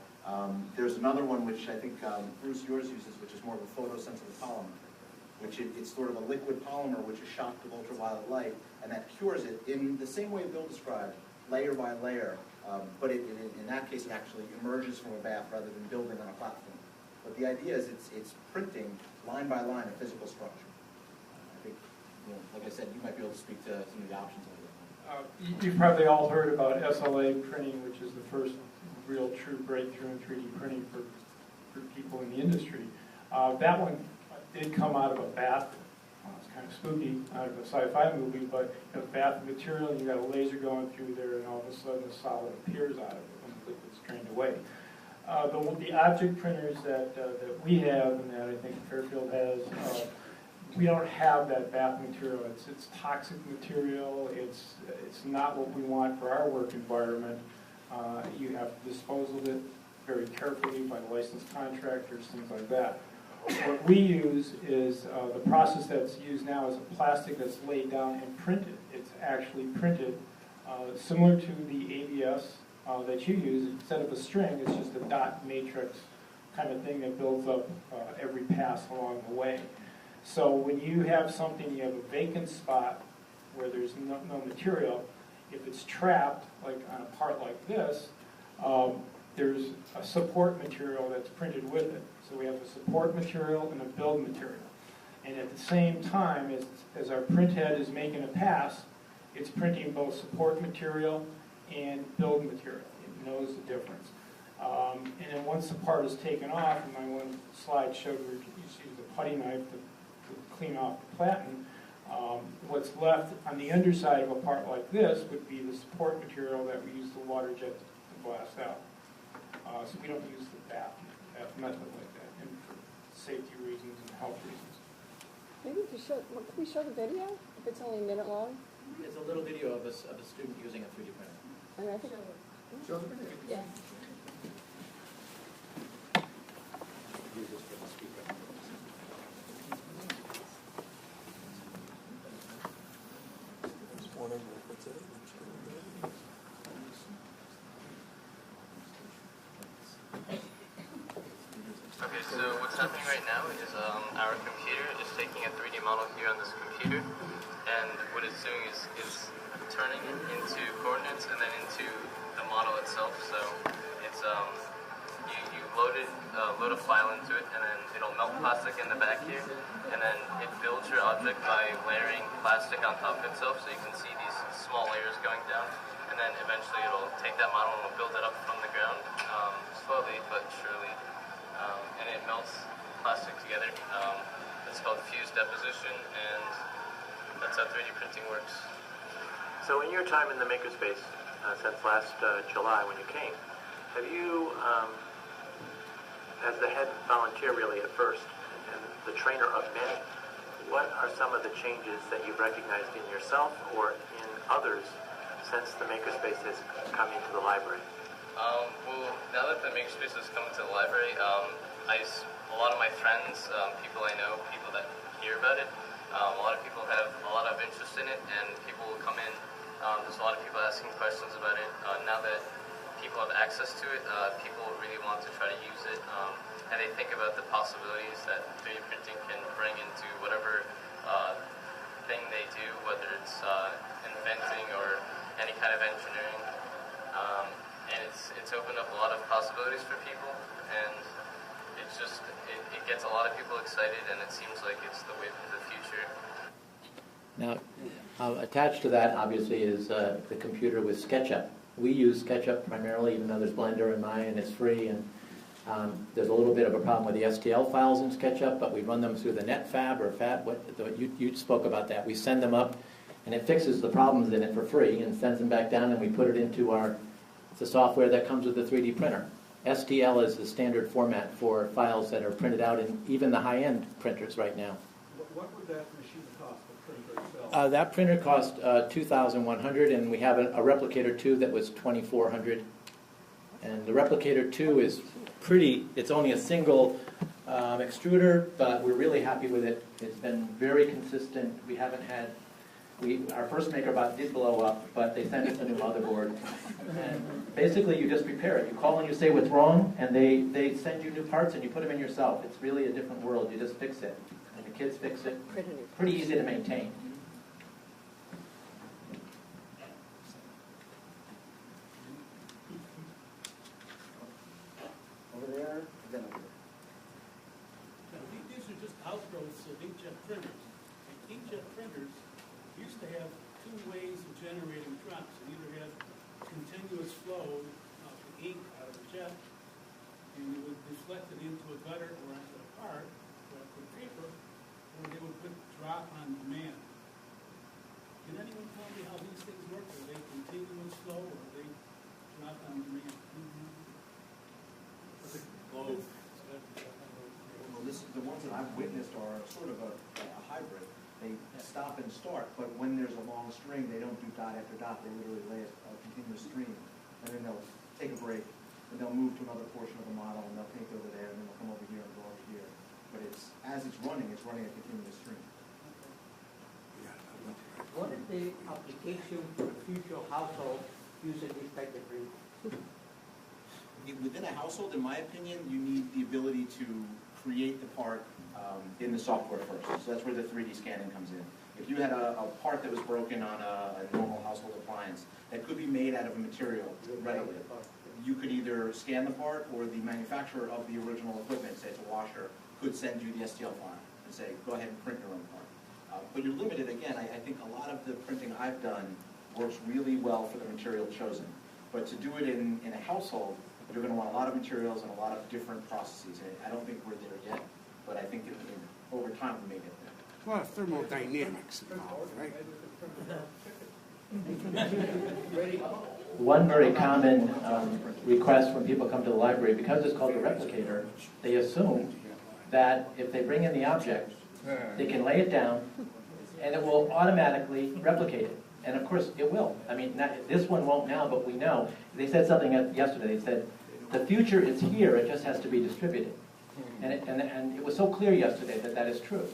There's another one which I think Bruce, yours uses, which is more of a photosensitive polymer, which it's sort of a liquid polymer which is shocked with ultraviolet light, and that cures it in the same way Bill described, layer by layer. But in that case, it actually emerges from a bath rather than building on a platform. But the idea is it's printing line by line a physical structure. I think, like I said, you might be able to speak to some of the options later. You've probably all heard about SLA printing, which is the first real true breakthrough in 3D printing for people in the industry. That one did come out of a bath. It's kind of spooky, out of a sci-fi movie, but bath material, you got a laser going through there, and all of a sudden the solid appears out of it when the liquid's drained away. The object printers that we have and that I think Fairfield has, we don't have that bath material. It's toxic material. It's not what we want for our work environment. You have to dispose of it very carefully by licensed contractors, things like that. What we use is the process that's used now is a plastic that's laid down and printed. It's actually printed similar to the ABS that you use. Instead of a string, it's just a dot matrix kind of thing that builds up every pass along the way. So when you have something, you have a vacant spot where there's no material, if it's trapped, like on a part like this, there's a support material that's printed with it. So we have a support material and a build material. And at the same time, as our print head is making a pass, it's printing both support material and build material. It knows the difference. And then once the part is taken off, and my one slide showed where you see the putty knife to clean off the platen, what's left on the underside of a part like this would be the support material that we use the water jet to blast out. So we don't use the bath method like that, and for safety reasons and health reasons. Maybe to show, can we show the video if it's only a minute long? There's a little video of a student using a 3D printer. I mean, I think. Show the video. Yeah. Okay, so what's happening right now is our computer is taking a 3D model here on this computer, and what it's doing is it's turning it into coordinates and then into the model itself. So it's you load a file into it, and then it'll melt plastic in the back here, and then it builds your object by layering plastic on top of itself. So you can see these small layers going down, and then eventually it'll take that model and it'll build it up from the ground, slowly but surely. And it melts plastic together. It's called fused deposition, and that's how 3D printing works. So in your time in the makerspace, since last July when you came, have you, as the head volunteer really at first, and the trainer of many, what are some of the changes that you've recognized in yourself or in others since the makerspace has come into the library? Well, now that the makerspace has come to the library, a lot of my friends, people I know, people that hear about it, a lot of people have a lot of interest in it, and people will come in. There's a lot of people asking questions about it. Now that people have access to it, people really want to try to use it, and they think about the possibilities that 3D printing can bring into whatever thing they do, whether it's inventing or any kind of engineering. And it's opened up a lot of possibilities for people, and it's just, it gets a lot of people excited, and it seems like it's the way for the future. Now, attached to that, obviously, is the computer with SketchUp. We use SketchUp primarily, even though there's Blender in mine, and it's free, and there's a little bit of a problem with the STL files in SketchUp, but we run them through the NetFab, or Fab, you spoke about that. We send them up, and it fixes the problems in it for free, and sends them back down, and we put it into the software that comes with the 3D printer. STL is the standard format for files that are printed out in even the high-end printers right now. What would that machine cost, the printer itself? That printer cost $2,100, and we have a Replicator 2 that was $2,400. And the Replicator 2 is it's only a single extruder, but we're really happy with it. It's been very consistent. We haven't had, our first MakerBot did blow up, but they sent us a new motherboard. And basically you just repair it. You call and you say what's wrong, and they send you new parts and you put them in yourself. It's really a different world. You just fix it. And the kids fix it. Pretty easy to maintain. Over there, then over there. These are just outgrowths of inkjet printers. And inkjet printers used to have two ways of generating drops. You either have continuous flow of the ink out of the jet, and you would deflect it into a gutter or onto a part, or onto paper, or they would put drop on demand. Can anyone tell me how these things work? Are they continuous flow, or are they drop on demand? Well, the ones that I've witnessed are sort of a hybrid. They stop and start, but when there's a long string, they don't do dot after dot. They literally lay a continuous stream, and then they'll take a break, and they'll move to another portion of the model, and they'll paint over there, and then they'll come over here and go over here. But as it's running a continuous stream. What is the application for a future household using this type of print? Within a household, in my opinion, you need the ability to create the part in the software first. So that's where the 3D scanning comes in. If you had a part that was broken on a normal household appliance that could be made out of a material readily, you could either scan the part, or the manufacturer of the original equipment, say it's a washer, could send you the STL file and say, go ahead and print your own part. But you're limited, again, I think a lot of the printing I've done works really well for the material chosen. But to do it in a household, you're going to want a lot of materials and a lot of different processes. And I don't think we're there yet, but I think over time we may get there. A lot of thermodynamics involved, right? One very common request when people come to the library, because it's called a replicator, they assume that if they bring in the object, they can lay it down and it will automatically replicate it. And of course it will. I mean, this one won't now, but we know. They said something yesterday. They said, the future is here, it just has to be distributed. And it was so clear yesterday that that is true.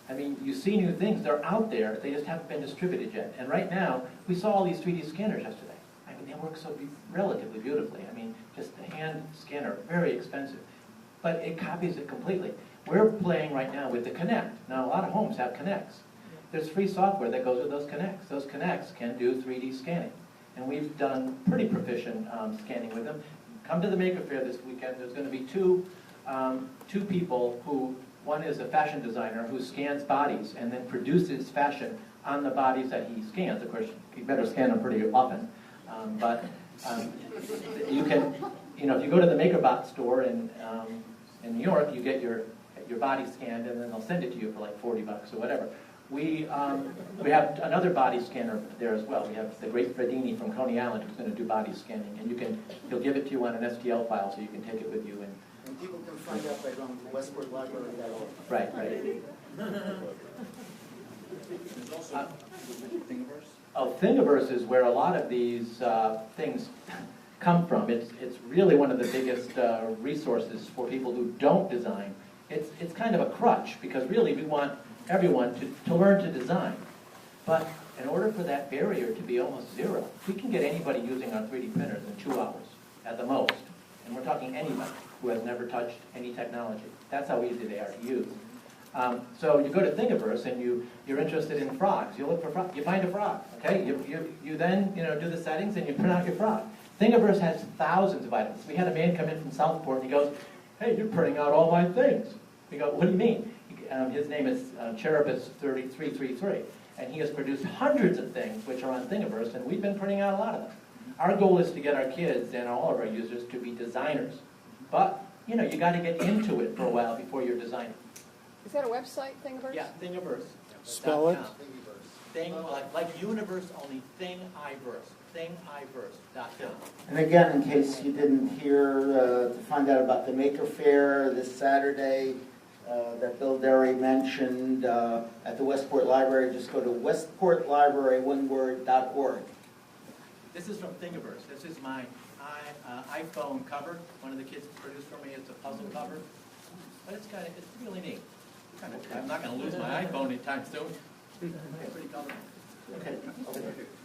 I mean, you see new things, they're out there, they just haven't been distributed yet. And right now, we saw all these 3D scanners yesterday. I mean, they work so relatively beautifully. I mean, just the hand scanner, very expensive. But it copies it completely. We're playing right now with the Connect. Now, a lot of homes have Connects. There's free software that goes with those Connects. Those Connects can do 3D scanning. And we've done pretty proficient scanning with them. Come to the Maker Faire this weekend. There's going to be two people who, one is a fashion designer who scans bodies and then produces fashion on the bodies that he scans. Of course, you better scan them pretty often. You can, if you go to the MakerBot store in New York, you get your body scanned and then they'll send it to you for like $40 or whatever. We have another body scanner there as well. We have the great Fredini from Coney Island who's going to do body scanning, and he'll give it to you on an STL file so you can take it with you. And people can find out right on westportlibrary.org. Right. There's also Thingiverse. Oh, Thingiverse is where a lot of these things come from. It's really one of the biggest resources for people who don't design. It's kind of a crutch because really we want everyone to learn to design. But in order for that barrier to be almost zero, we can get anybody using our 3D printers in 2 hours at the most. And we're talking anybody who has never touched any technology. That's how easy they are to use. So you go to Thingiverse and you're interested in frogs. You look for frogs. You find a frog. Okay. You then do the settings and you print out your frog. Thingiverse has thousands of items. We had a man come in from Southport and he goes, "Hey, you're printing out all my things." We go, "What do you mean?" His name is Cherubus3333, and he has produced hundreds of things which are on Thingiverse, and we've been printing out a lot of them. Our goal is to get our kids and all of our users to be designers. But, you got to get into it for a while before you're designing. Is that a website, Thingiverse? Yeah, Thingiverse. Spell it. Thing, like universe, only Thingiverse. Thingiverse.com. And again, in case you didn't hear, to find out about the Maker Faire this Saturday that Bill Derry mentioned at the Westport Library, just go to westportlibrary.org. This is from Thingiverse. This is my iPhone cover. One of the kids produced for me. It's a puzzle cover. But it's really neat. I'm not going to lose my iPhone anytime soon. Pretty colorful. Okay.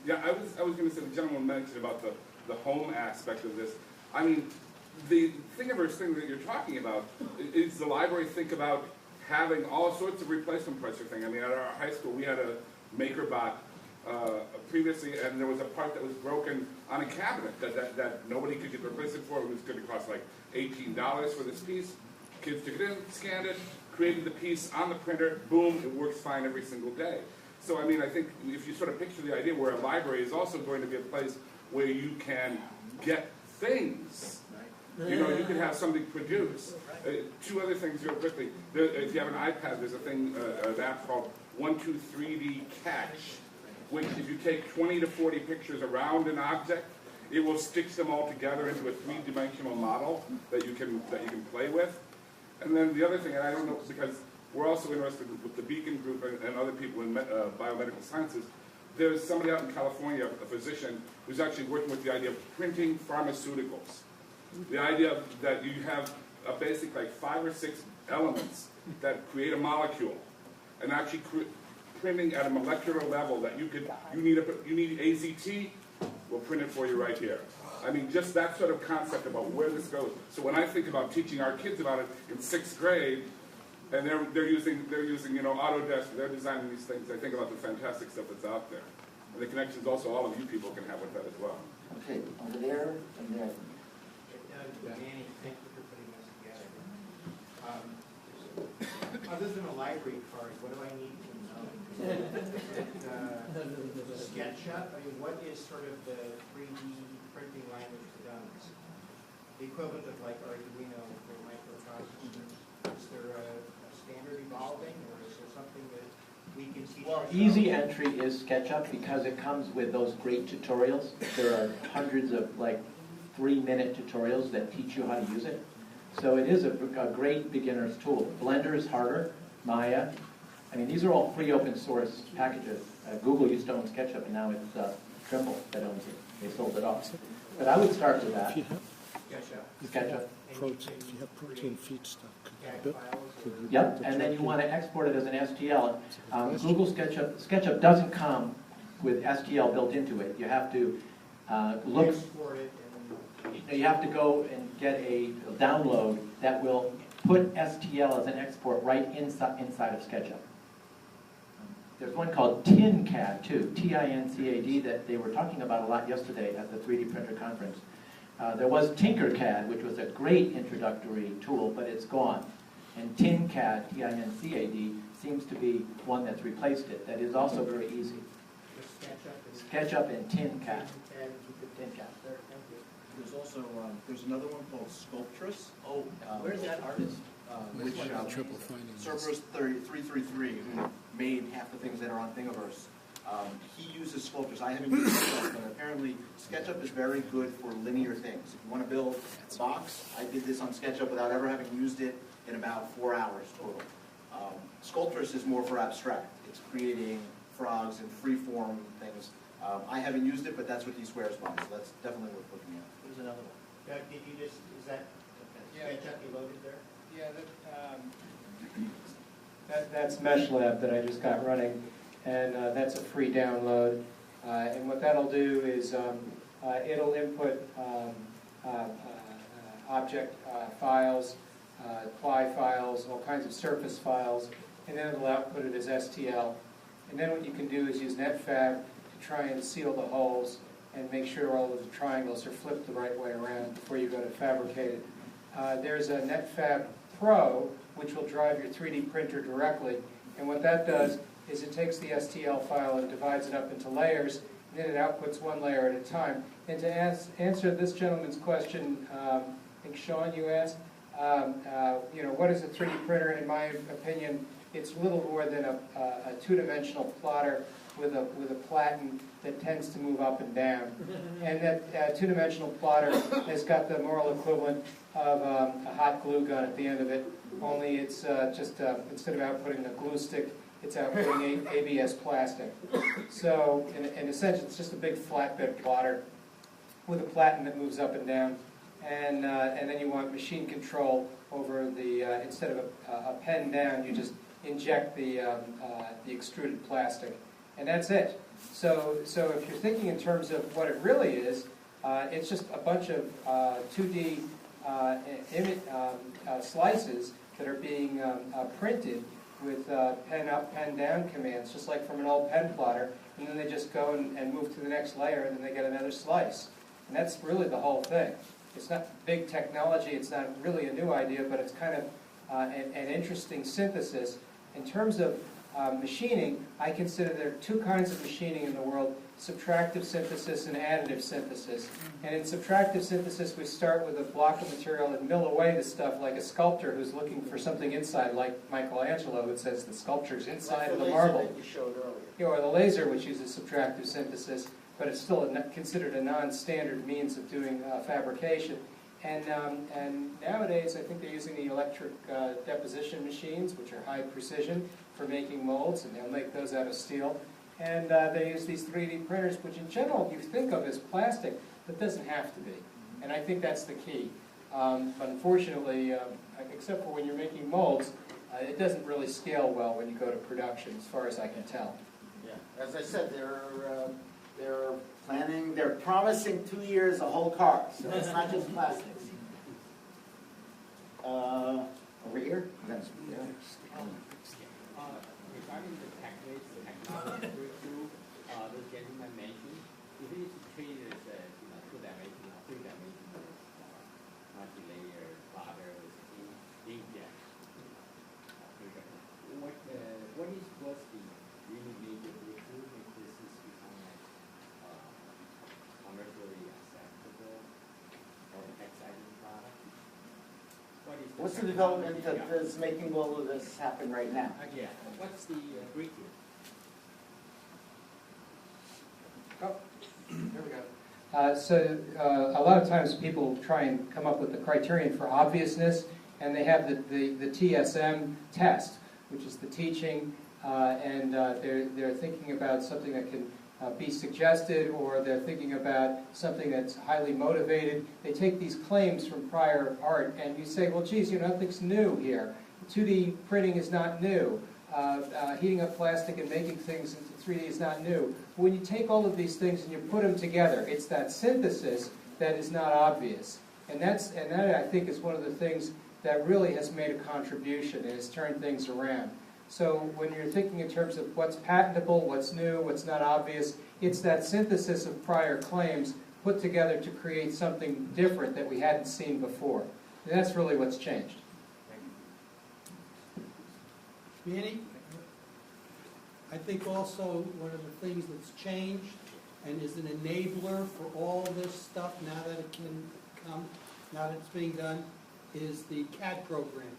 Yeah, I was going to say, the gentleman mentioned about the home aspect of this. I mean, the Thingiverse thing that you're talking about, is the library think about having all sorts of replacement parts for things. I mean, at our high school, we had a MakerBot previously, and there was a part that was broken on a cabinet that nobody could get replacement for. It was going to cost like $18 for this piece. Kids took it in, scanned it, created the piece on the printer, boom, it works fine every single day. So, I mean, I think if you sort of picture the idea where a library is also going to be a place where you can get things. You can have something produced. 2 other things real quickly. If you have an iPad, there's an app called 123D Catch, which if you take 20 to 40 pictures around an object, it will stitch them all together into a 3-dimensional model that you can play with. And then the other thing, and I don't know, because we're also interested with the Beacon Group and other people in biomedical sciences, there's somebody out in California, a physician, who's actually working with the idea of printing pharmaceuticals. The idea that you have a basic 5 or 6 elements that create a molecule, and actually printing at a molecular level that you need AZT, we'll print it for you right here. I mean, just that sort of concept about where this goes. So when I think about teaching our kids about it in 6th grade, and they're using Autodesk, they're designing these things, I think about the fantastic stuff that's out there. And the connections also all of you people can have with that as well. Okay, over there and there. Danny, thank you for putting this together. Other than a library card, what do I need to know? SketchUp? I mean, what is sort of the 3D printing language for dummies? the equivalent of like Arduino for microprocessors? Is there a standard evolving, or is there something that we can teach ourselves? Easy entry is SketchUp because it comes with those great tutorials. There are hundreds of like 3-minute tutorials that teach you how to use it. So it is a great beginner's tool. Blender is harder, Maya. I mean, these are all free open source packages. Google used to own SketchUp, and now it's Trimble that owns it. They sold it off. But I would start with that. SketchUp. If you have protein feedstock, Yep, and then you want to export it as an STL. Google SketchUp doesn't come with STL built into it. You have to look. You have to go and get a download that will put STL as an export right inside of SketchUp. There's one called TinCAD too, TINCAD, that they were talking about a lot yesterday at the 3D printer conference. There was Tinkercad, which was a great introductory tool, but it's gone. And TinCAD, TINCAD, seems to be one that's replaced it. That is also very easy. SketchUp and TinCAD. There's also, there's another one called Sculptress. Where's that artist? Which Cerberus 333, who made half the things that are on Thingiverse. He uses Sculptress. I haven't used SketchUp, but apparently SketchUp is very good for linear things. If you want to build a box, I did this on SketchUp without ever having used it in about 4 hours total. Sculptress is more for abstract. It's creating frogs and freeform things. I haven't used it, but that's what he swears by, so that's definitely worth looking at. There's another one. Doug, did you just, is that SketchUp you loaded there? Yeah, that's MeshLab that I just got running, and that's a free download. And what that'll do is it'll input object files, ply files, all kinds of surface files, and then it'll output it as STL. And then what you can do is use NetFab to try and seal the holes and make sure all of the triangles are flipped the right way around before you go to fabricate it. There's a NetFab Pro, which will drive your 3D printer directly. And what that does is it takes the STL file and divides it up into layers, and then it outputs one layer at a time. And to answer this gentleman's question, I think Sean, you asked, what is a 3D printer? In my opinion, it's little more than a two-dimensional plotter with a platen that tends to move up and down. And that two-dimensional plotter has got the moral equivalent of a hot glue gun at the end of it, only it's just, instead of outputting a glue stick, it's outputting ABS plastic. So in a sense, it's just a big flatbed plotter with a platen that moves up and down. And then you want machine control over the, instead of a pen down, you just inject the extruded plastic. And that's it. So if you're thinking in terms of what it really is, it's just a bunch of 2D slices that are being printed with pen up, pen down commands, just like from an old pen plotter, and then they just go and move to the next layer, and then they get another slice. And that's really the whole thing. It's not big technology, it's not really a new idea, but it's kind of an interesting synthesis. In terms of machining, I consider there are two kinds of machining in the world: subtractive synthesis and additive synthesis. And in subtractive synthesis, we start with a block of material and mill away the stuff like a sculptor who's looking for something inside, like Michelangelo, who says the sculpture's inside of the marble. That you showed earlier. Or the laser, which uses subtractive synthesis, but it's still considered a non-standard means of doing fabrication. And nowadays, I think they're using the electric deposition machines, which are high precision, for making molds, and they'll make those out of steel. And they use these 3D printers, which in general you think of as plastic, but doesn't have to be. And I think that's the key. But unfortunately, except for when you're making molds, it doesn't really scale well when you go to production, as far as I can tell. Yeah, as I said, they're promising 2 years a whole car, so it's not just plastics. Over here? Regarding the technology breakthrough, the gentleman mentioned, if it is treated as a two-dimensional, three-dimensional, multi-layer plotter with inkjet. What's the really major breakthrough if this is become commercially acceptable or exciting product? What's the development that is making all of this happen right now? Yeah. What's the Greek here? There we go. So a lot of times people try and come up with the criterion for obviousness, and they have the TSM test, which is the teaching, and they're thinking about something that can be suggested, or they're thinking about something that's highly motivated. They take these claims from prior art, and you say, well, geez, nothing's new here. 2D printing is not new. Heating up plastic and making things into 3D is not new. When you take all of these things and you put them together, it's that synthesis that is not obvious. And that, I think, is one of the things that really has made a contribution and has turned things around. So when you're thinking in terms of what's patentable, what's new, what's not obvious, it's that synthesis of prior claims put together to create something different that we hadn't seen before. And that's really what's changed. Manny, I think also one of the things that's changed and is an enabler for all this stuff now that it can come, now that it's being done, is the CAD programs.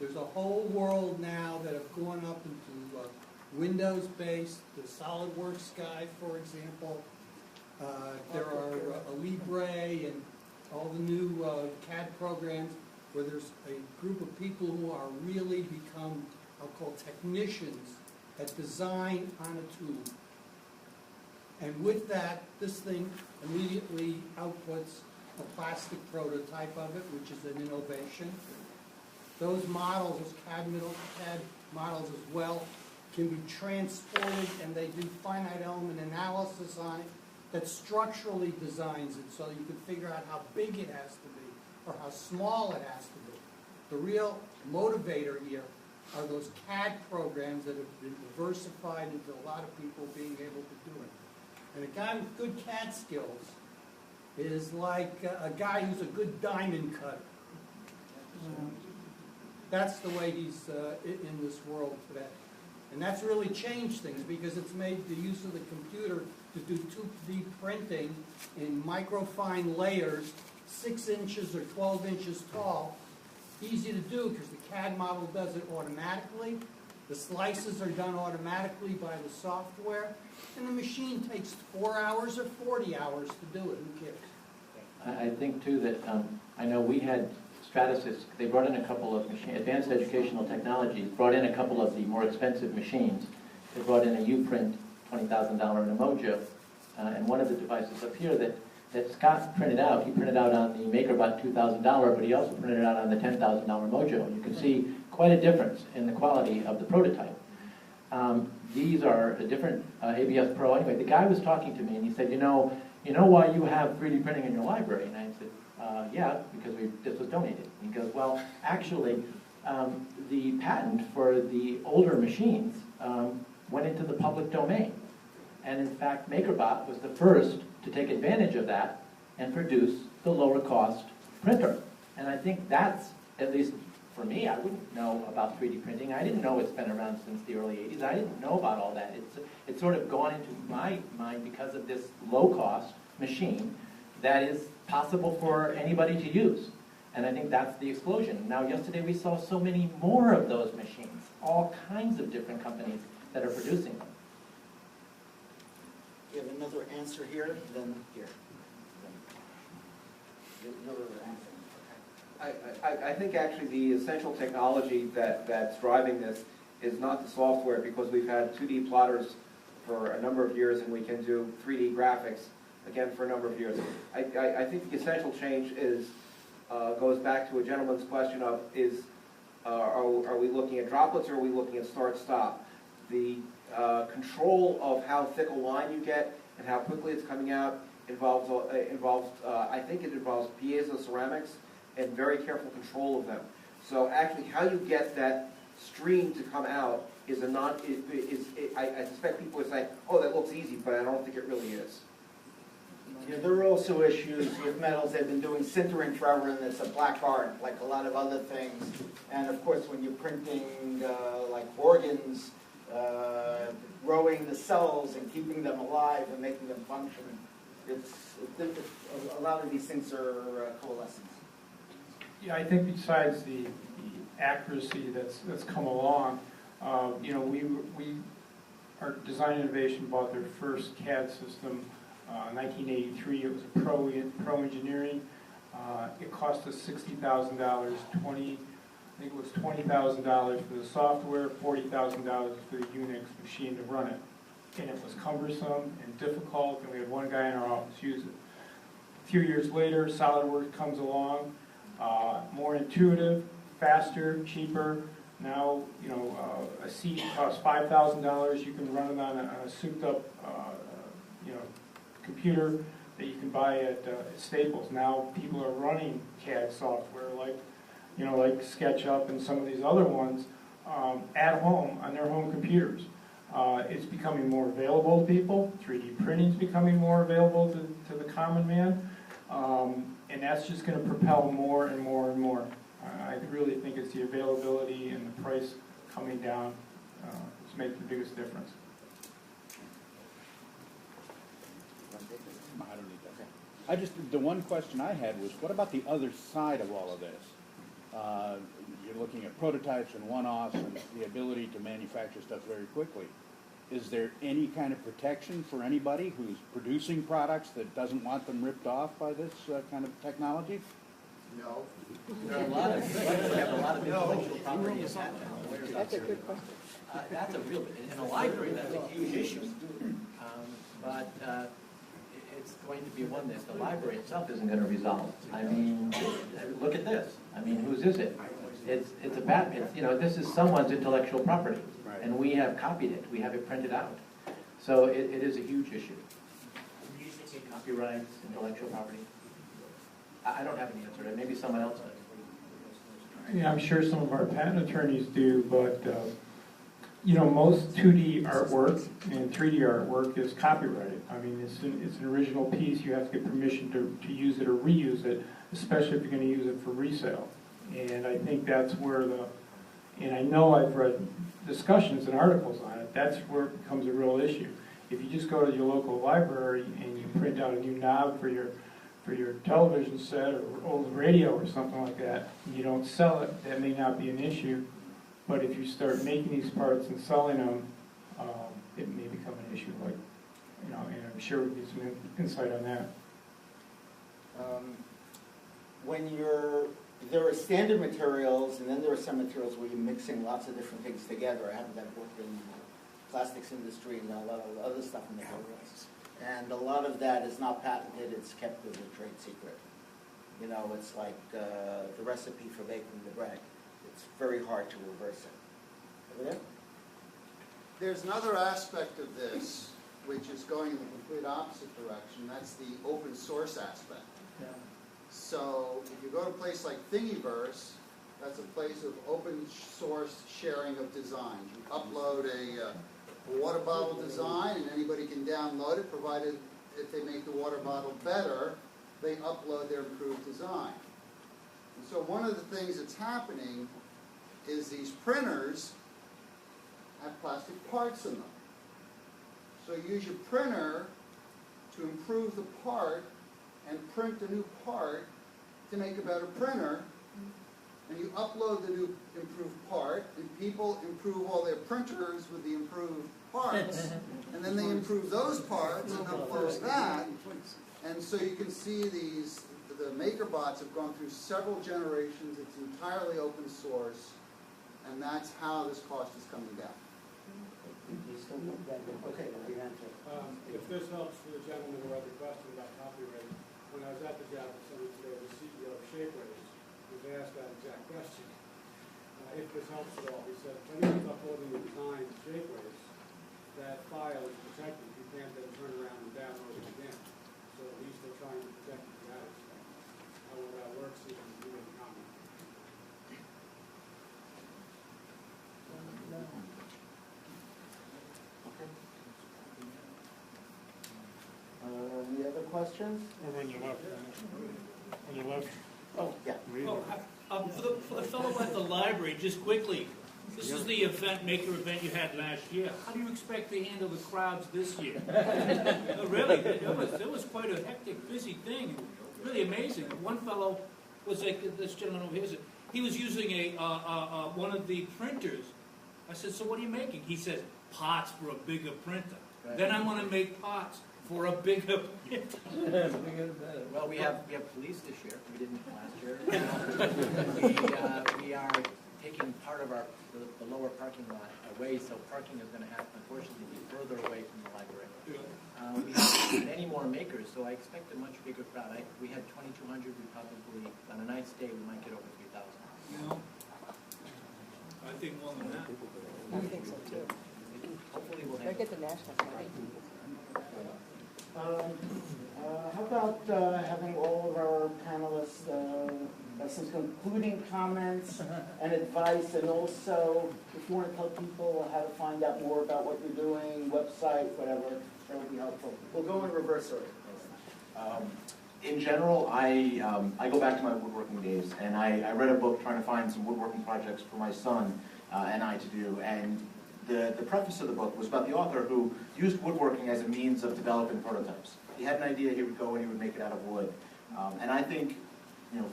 There's a whole world now that have gone up into Windows-based, the SolidWorks guy, for example. There are Libre and all the new CAD programs where there's a group of people who are really become, I'll call technicians at design on a tube. And with that, this thing immediately outputs a plastic prototype of it, which is an innovation. Those models, those CAD models as well, can be transported, and they do finite element analysis on it that structurally designs it so you can figure out how big it has to be or how small it has to be. The real motivator here are those CAD programs that have been diversified into a lot of people being able to do it. And a guy with good CAD skills is like a guy who's a good diamond cutter. That's the way he's in this world today. And that's really changed things because it's made the use of the computer to do 2D printing in microfine layers, 6 inches or 12 inches tall, easy to do because the CAD model does it automatically. The slices are done automatically by the software. And the machine takes 4 hours or 40 hours to do it. Who cares? I think, too, that I know we had Stratasys, they brought in a couple of advanced educational technologies, brought in a couple of the more expensive machines. They brought in a U-Print, $20,000 and a Mojo, and one of the devices up here that Scott printed out, he printed out on the MakerBot $2,000, but he also printed it out on the $10,000 Mojo. You can see quite a difference in the quality of the prototype. These are a different ABS Pro. Anyway, the guy was talking to me and he said, you know why you have 3D printing in your library? And I said, yeah, because this was donated. And he goes, well, actually, the patent for the older machines went into the public domain. And in fact, MakerBot was the first to take advantage of that and produce the lower cost printer. And I think that's, at least for me, I wouldn't know about 3D printing. I didn't know it's been around since the early 80s. I didn't know about all that. It's sort of gone into my mind because of this low cost machine that is possible for anybody to use. And I think that's the explosion. Now, yesterday we saw so many more of those machines, all kinds of different companies that are producing them. You have another answer here, then here. Another answer. I think actually the essential technology that's driving this is not the software, because we've had 2D plotters for a number of years and we can do 3D graphics again for a number of years. I think the essential change is goes back to a gentleman's question of are we looking at droplets or are we looking at start-stop? The control of how thick a line you get and how quickly it's coming out involves I think it involves piezo ceramics and very careful control of them. So actually how you get that stream to come out is I suspect people would say, oh, that looks easy, but I don't think it really is. Yeah, there are also issues with metals. They've been doing sintering forever, and it's a black art, like a lot of other things. And of course, when you're printing like organs, growing the cells and keeping them alive and making them function, a lot of these things are coalescent. Yeah, I think besides the accuracy that's come along, you know, our design innovation bought their first CAD system in 1983. It was a Pro Engineering. It cost us $60,000. I think it was $20,000 for the software, $40,000 for the Unix machine to run it. And it was cumbersome and difficult, and we had one guy in our office use it. A few years later, SolidWorks comes along, more intuitive, faster, cheaper. Now, you know, a seat costs $5,000. You can run it on a souped-up, you know, computer that you can buy at Staples. Now, people are running CAD software like, you know, like SketchUp and some of these other ones at home on their home computers. It's becoming more available to people. 3D printing is becoming more available to the common man, and that's just going to propel more and more and more. I really think it's the availability and the price coming down that's making the biggest difference. I don't need that. The one question I had was, what about the other side of all of this? You're looking at prototypes and one-offs and the ability to manufacture stuff very quickly. Is there any kind of protection for anybody who's producing products that doesn't want them ripped off by this kind of technology? No. There are a lot of, we have a lot of intellectual property in that now. That's a good question. That's a real, in a library, that's a huge issue. But it's going to be one that the library itself isn't going to resolve. I mean, look at this. I mean, whose is it? It's a bad, you know, this is someone's intellectual property. Right. And we have copied it. We have it printed out. So it is a huge issue. Copyrights, intellectual property. I don't have an answer to it. Maybe someone else does. Yeah, I'm sure some of our patent attorneys do, but you know, most 2D artwork and 3D artwork is copyrighted. I mean, it's an original piece. You have to get permission to use it or reuse it, especially if you're going to use it for resale. And I think that's where and I know I've read discussions and articles on it, that's where it becomes a real issue. If you just go to your local library and you print out a new knob for your television set or old radio or something like that, and you don't sell it, that may not be an issue. But if you start making these parts and selling them, it may become an issue. Like, you know, and I'm sure we get some insight on that. There are standard materials, and then there are some materials where you're mixing lots of different things together. I have that work in the plastics industry and a lot of other stuff in the materials. And a lot of that is not patented, it's kept as a trade secret. You know, it's like the recipe for baking the bread. It's very hard to reverse it. Over there? There's another aspect of this which is going in the complete opposite direction. That's the open source aspect. Yeah. So if you go to a place like Thingiverse, that's a place of open source sharing of designs. You upload a water bottle design and anybody can download it, provided if they make the water bottle better, they upload their improved design. And so one of the things that's happening is these printers have plastic parts in them. So you use your printer to improve the part and print the new part to make a better printer, and you upload the new improved part, and people improve all their printers with the improved parts, and then they improve those parts and upload that, and so you can see the MakerBots have gone through several generations. It's entirely open source, and that's how this cost is coming down. Okay, you answer. If this helps for the gentleman who had the question about copyright, when I was at the job facility today, the CEO of Shapeways was asked that exact question. If this helps at all, he said, when he's uploading the design to Shapeways, that file is protected. You can't then turn around and download it again. So at least they're trying to protect it from that extent. How that works, you can do any comment. Any other questions? On your left. On your left. Oh, yeah. For the fellow at the library, just quickly, this is the maker event you had last year. How do you expect to handle the crowds this year? Really, it was quite a hectic, busy thing. Really amazing. One fellow was like this gentleman over here said, he was using one of the printers. I said, so what are you making? He says, parts for a bigger printer. Right. Then I want to make parts for a bigger printer. Well, we have police this year. We didn't last year. We are taking part of the lower parking lot away, so parking is going to have, unfortunately, be further away from the library. We have many more makers, so I expect a much bigger crowd. We had 2,200. We probably, on a nice day, we might get over 3,000. No. I think more than that. I think so too. Hopefully we'll They'll have get the national flag. How about having all of our panelists some concluding comments and advice, and also if you want to tell people how to find out more about what you're doing, website, whatever, that would be helpful. We'll go in reverse order. In general, I go back to my woodworking days, and I read a book trying to find some woodworking projects for my son and I to do, and the preface of the book was about the author who used woodworking as a means of developing prototypes. He had an idea, he would go and he would make it out of wood. And I think,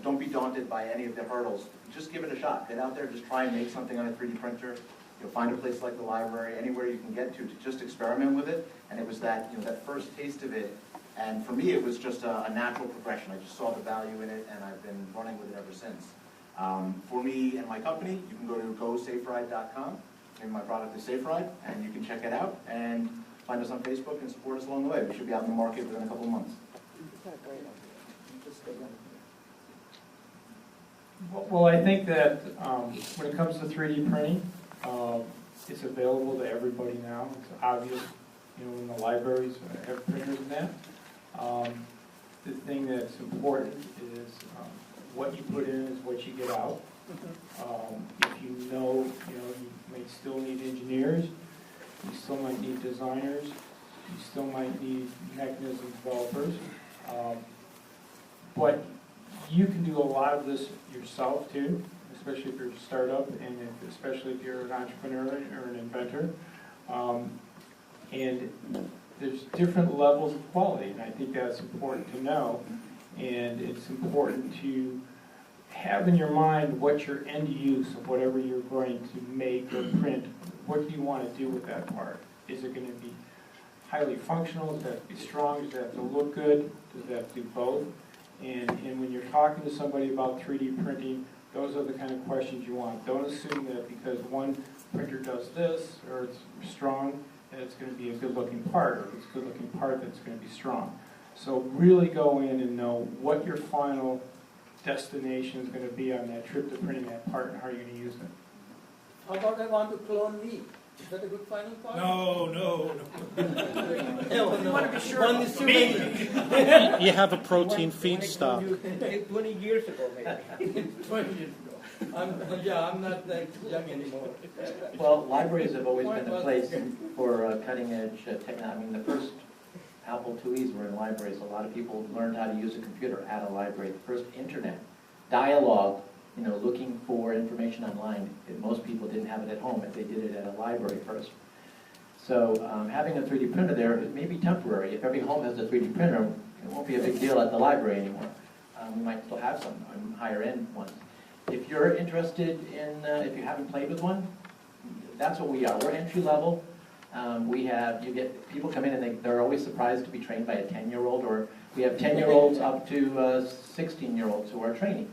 don't be daunted by any of the hurdles. Just give it a shot. Get out there, just try and make something on a 3D printer. Find a place like the library, anywhere you can get to just experiment with it. And it was that, that first taste of it. And for me, it was just a natural progression. I just saw the value in it, and I've been running with it ever since. For me and my company, you can go to gosaferide.com. And my product is SafeRide, and you can check it out and find us on Facebook and support us along the way. We should be out in the market within a couple of months. Well, I think that when it comes to 3D printing, it's available to everybody now. It's obvious, in the libraries have printers and that. The thing that's important is what you put in is what you get out. If you might still need engineers, you still might need designers, you still might need mechanism developers, but you can do a lot of this yourself too, especially if you're a startup, and especially if you're an entrepreneur or an inventor. And there's different levels of quality, and I think that's important to know, and it's important to have in your mind what your end use of whatever you're going to make or print, what do you want to do with that part? Is it going to be highly functional? Does it have to be strong? Does it have to look good? Does it have to do both? And when you're talking to somebody about 3D printing, those are the kind of questions you want. Don't assume that because one printer does this, or it's strong, that it's going to be a good-looking part, or if it's a good-looking part, that it's going to be strong. So really go in and know what your final destination is going to be on that trip to printing that part and how you're going to use it. How about I want to clone me? Is that a good final part? No. You want to be sure. One is too many. You have a protein feed stop. 20 years ago, maybe. 20 years ago. I'm not that young anymore. Well, libraries have always been a place for cutting-edge technology. I mean, the first Apple IIes were in libraries. A lot of people learned how to use a computer at a library. The first internet dialogue, looking for information online. Most people didn't have it at home, but they did it at a library first. So having a 3D printer there may be temporary. If every home has a 3D printer, it won't be a big deal at the library anymore. We might still have some higher-end ones. If you're interested in, if you haven't played with one, that's what we are. We're entry-level. You get people come in and they're always surprised to be trained by a 10-year-old, or we have 10-year-olds up to 16-year-olds who are training.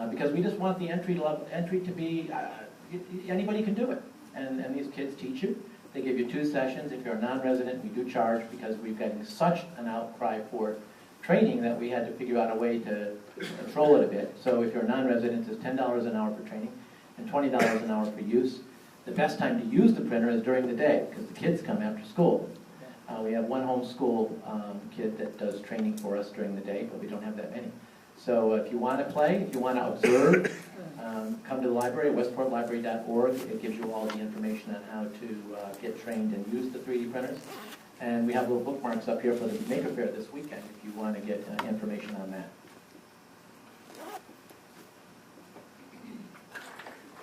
Because we just want the entry to be, anybody can do it. And these kids teach you. They give you 2 sessions. If you're a non-resident, we do charge because we've gotten such an outcry for training that we had to figure out a way to control it a bit. So if you're a non-resident, it's $10 an hour for training and $20 an hour for use. The best time to use the printer is during the day because the kids come after school. We have one homeschool kid that does training for us during the day, but we don't have that many. So if you want to play, if you want to observe, come to the library, westportlibrary.org. It gives you all the information on how to get trained and use the 3D printers. And we have little bookmarks up here for the Maker Fair this weekend if you want to get information on that.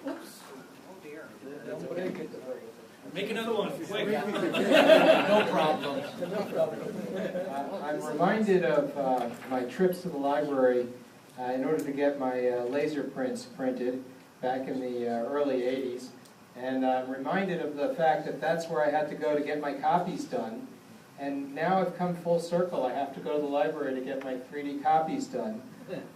Oops. Oh dear. Don't break it. Make another one, quick. No problem. I'm reminded of my trips to the library in order to get my laser prints printed back in the early 80s. And I'm reminded of the fact that that's where I had to go to get my copies done. And now I've come full circle. I have to go to the library to get my 3D copies done.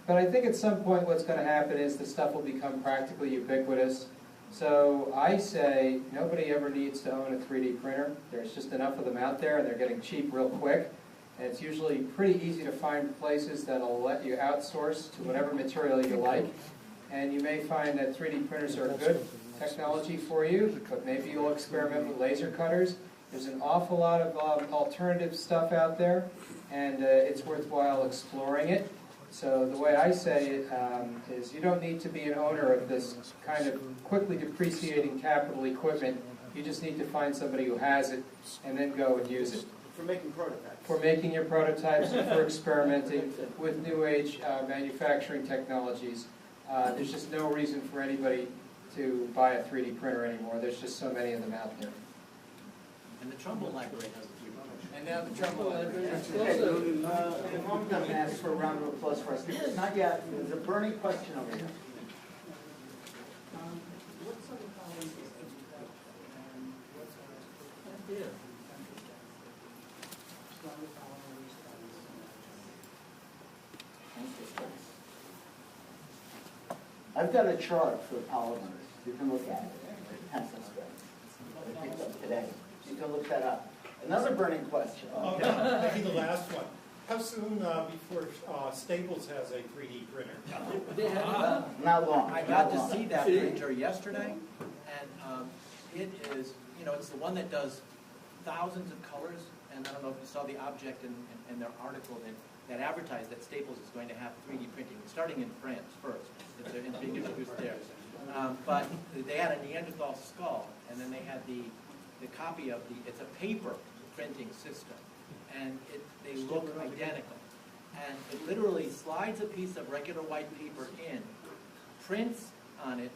But I think at some point what's going to happen is the stuff will become practically ubiquitous. So I say nobody ever needs to own a 3D printer. There's just enough of them out there, and they're getting cheap real quick. And it's usually pretty easy to find places that'll let you outsource to whatever material you like. And you may find that 3D printers are a good technology for you, but maybe you'll experiment with laser cutters. There's an awful lot of alternative stuff out there, and it's worthwhile exploring it. So the way I say it is you don't need to be an owner of this kind of quickly depreciating capital equipment. You just need to find somebody who has it and then go and use it. For making prototypes. For making your prototypes and for experimenting with new age manufacturing technologies. There's just no reason for anybody to buy a 3D printer anymore. There's just so many of them out there. And the Trumbull Library has a few. And now the Trumbull Library. I'm going to ask for a round of applause for us. Not yet. There's a burning question over here. I've got a chart for polymers. You can look at it. Pencil spreads. I picked up today. You can look that up. Another burning question. Maybe the last one. How soon before Staples has a 3D printer? Not long. I got to see that printer yesterday, and it is, it's the one that does thousands of colors, and I don't know if you saw the object in their article that advertised that Staples is going to have 3D printing, starting in France first. It's being introduced there. But they had a Neanderthal skull, and then they had the copy of it's a paper printing system, and they look identical. And it literally slides a piece of regular white paper in, prints on it,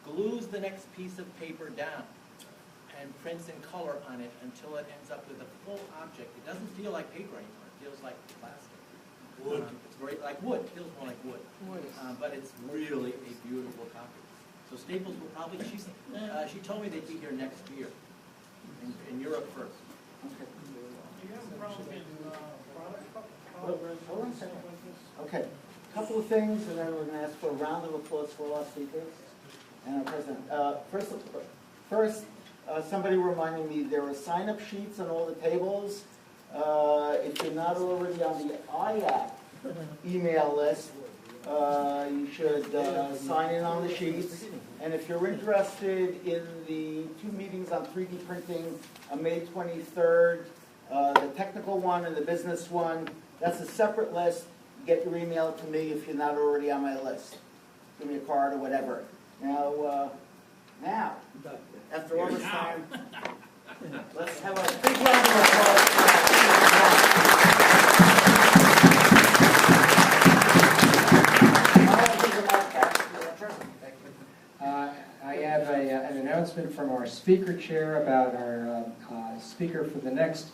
glues the next piece of paper down, and prints in color on it until it ends up with a full object. It doesn't feel like paper anymore. It feels like plastic. Wood. It's very like wood. It feels more like wood. But it's really a beautiful copy. So Staples will probably, she told me they'd be here next year, in Europe first. Okay. Do you have a problem in product? Hold on a second. Okay. A couple of things, and then we're going to ask for a round of applause for all our speakers and our president. First, somebody reminded me there are sign-up sheets on all the tables. If you're not already on the IAC email list, you should sign in on the sheets. And if you're interested in the 2 meetings on 3D printing on May 23rd, the technical one and the business one, that's a separate list. Get your email to me if you're not already on my list. Give me a card or whatever. Now, after all this time, let's have a big round of applause. I have an announcement from our speaker chair about our speaker for the next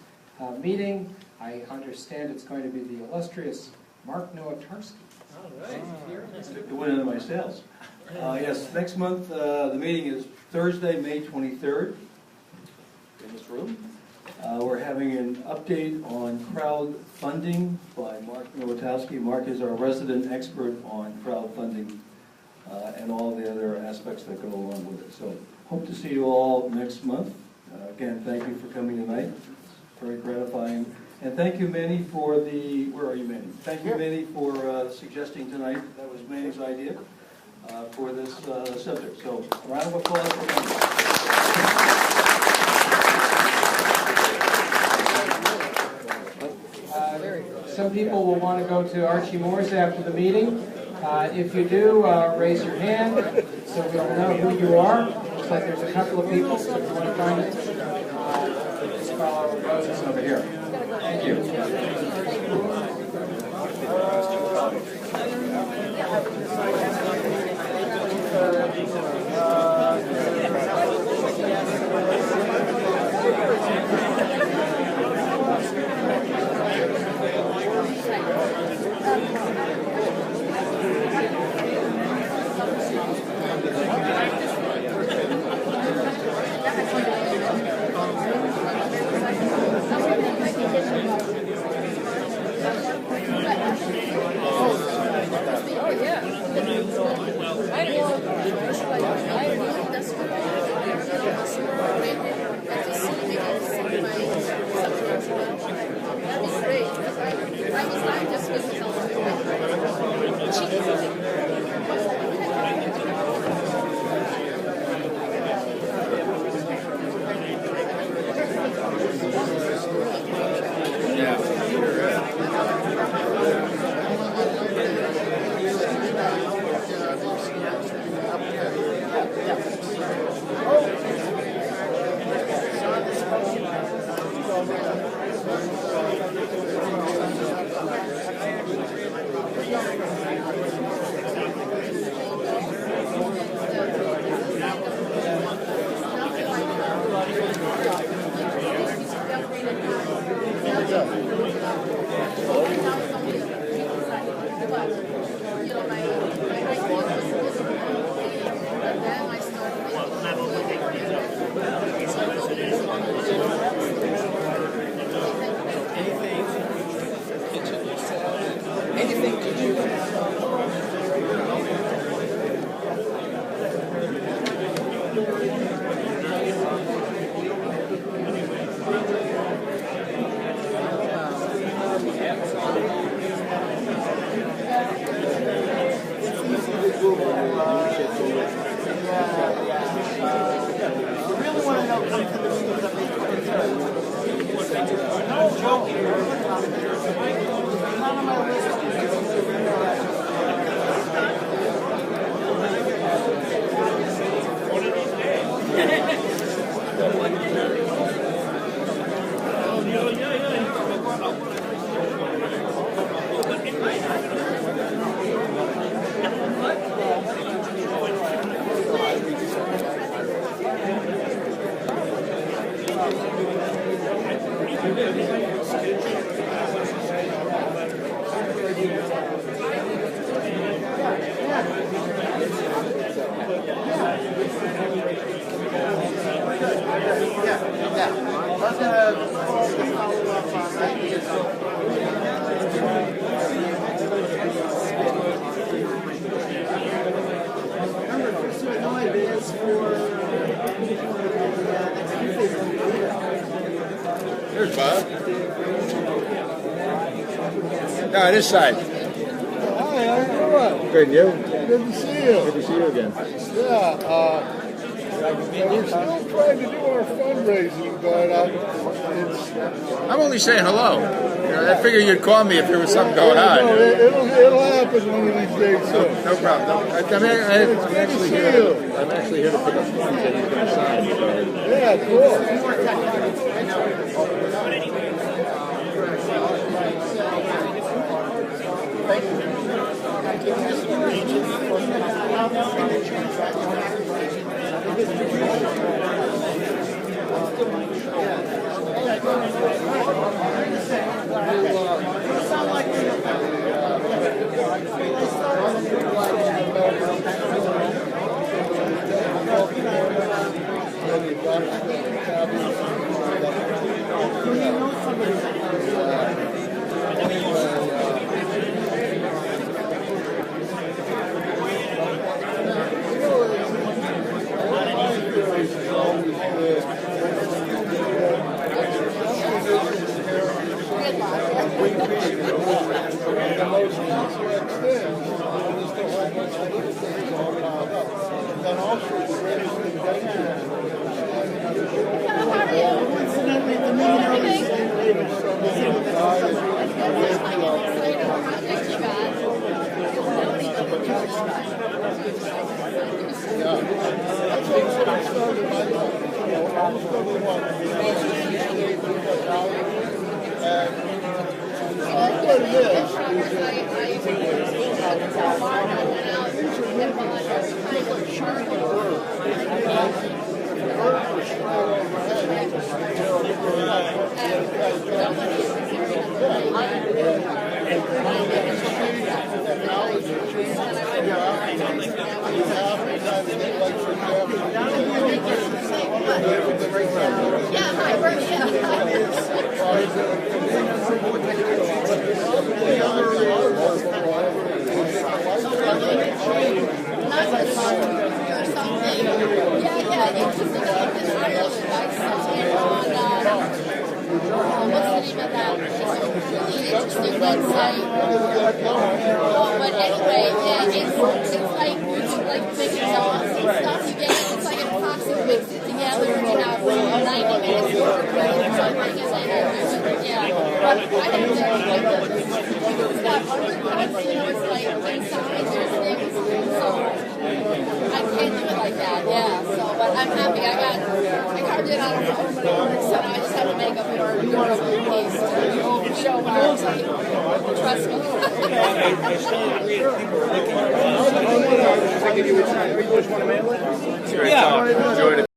meeting. I understand it's going to be the illustrious Mark Nowatarski. All right. It went into my sales. Yes, next month the meeting is Thursday, May 23rd in this room. We're having an update on crowdfunding by Mark Nowatarski. Mark is our resident expert on crowdfunding and all the other aspects that go along with it. So hope to see you all next month. Again, thank you for coming tonight. Very gratifying. And thank you, Manny, for the, where are you, Manny? Thank you, Manny, for suggesting tonight, that was Manny's idea, for this subject. So a round of applause for Manny. Some people will want to go to Archie Moore's after the meeting. If you do, raise your hand so we'll know who you are. Looks like there's a couple of people, so if you want to find it, just follow Moses over here. Thank you. Anything to do There's Bob. No, this side. Hi, how you doing? Good, you? Good to see you. Good to see you again. Yeah, we're still trying to do our fundraising, but I'm only saying hello. You know, I figured you'd call me if there was something going on. no, it'll happen one of these days soon. No problem. I'm actually here to pick up forms that he's going to sign. So. Yeah, cool. I'm happy. I carved it out of home, so now I just have to leg of your piece to show when I was like, trust me. I still agree that people are looking at us. I was thinking you would sign. You just want to mail it? Yeah.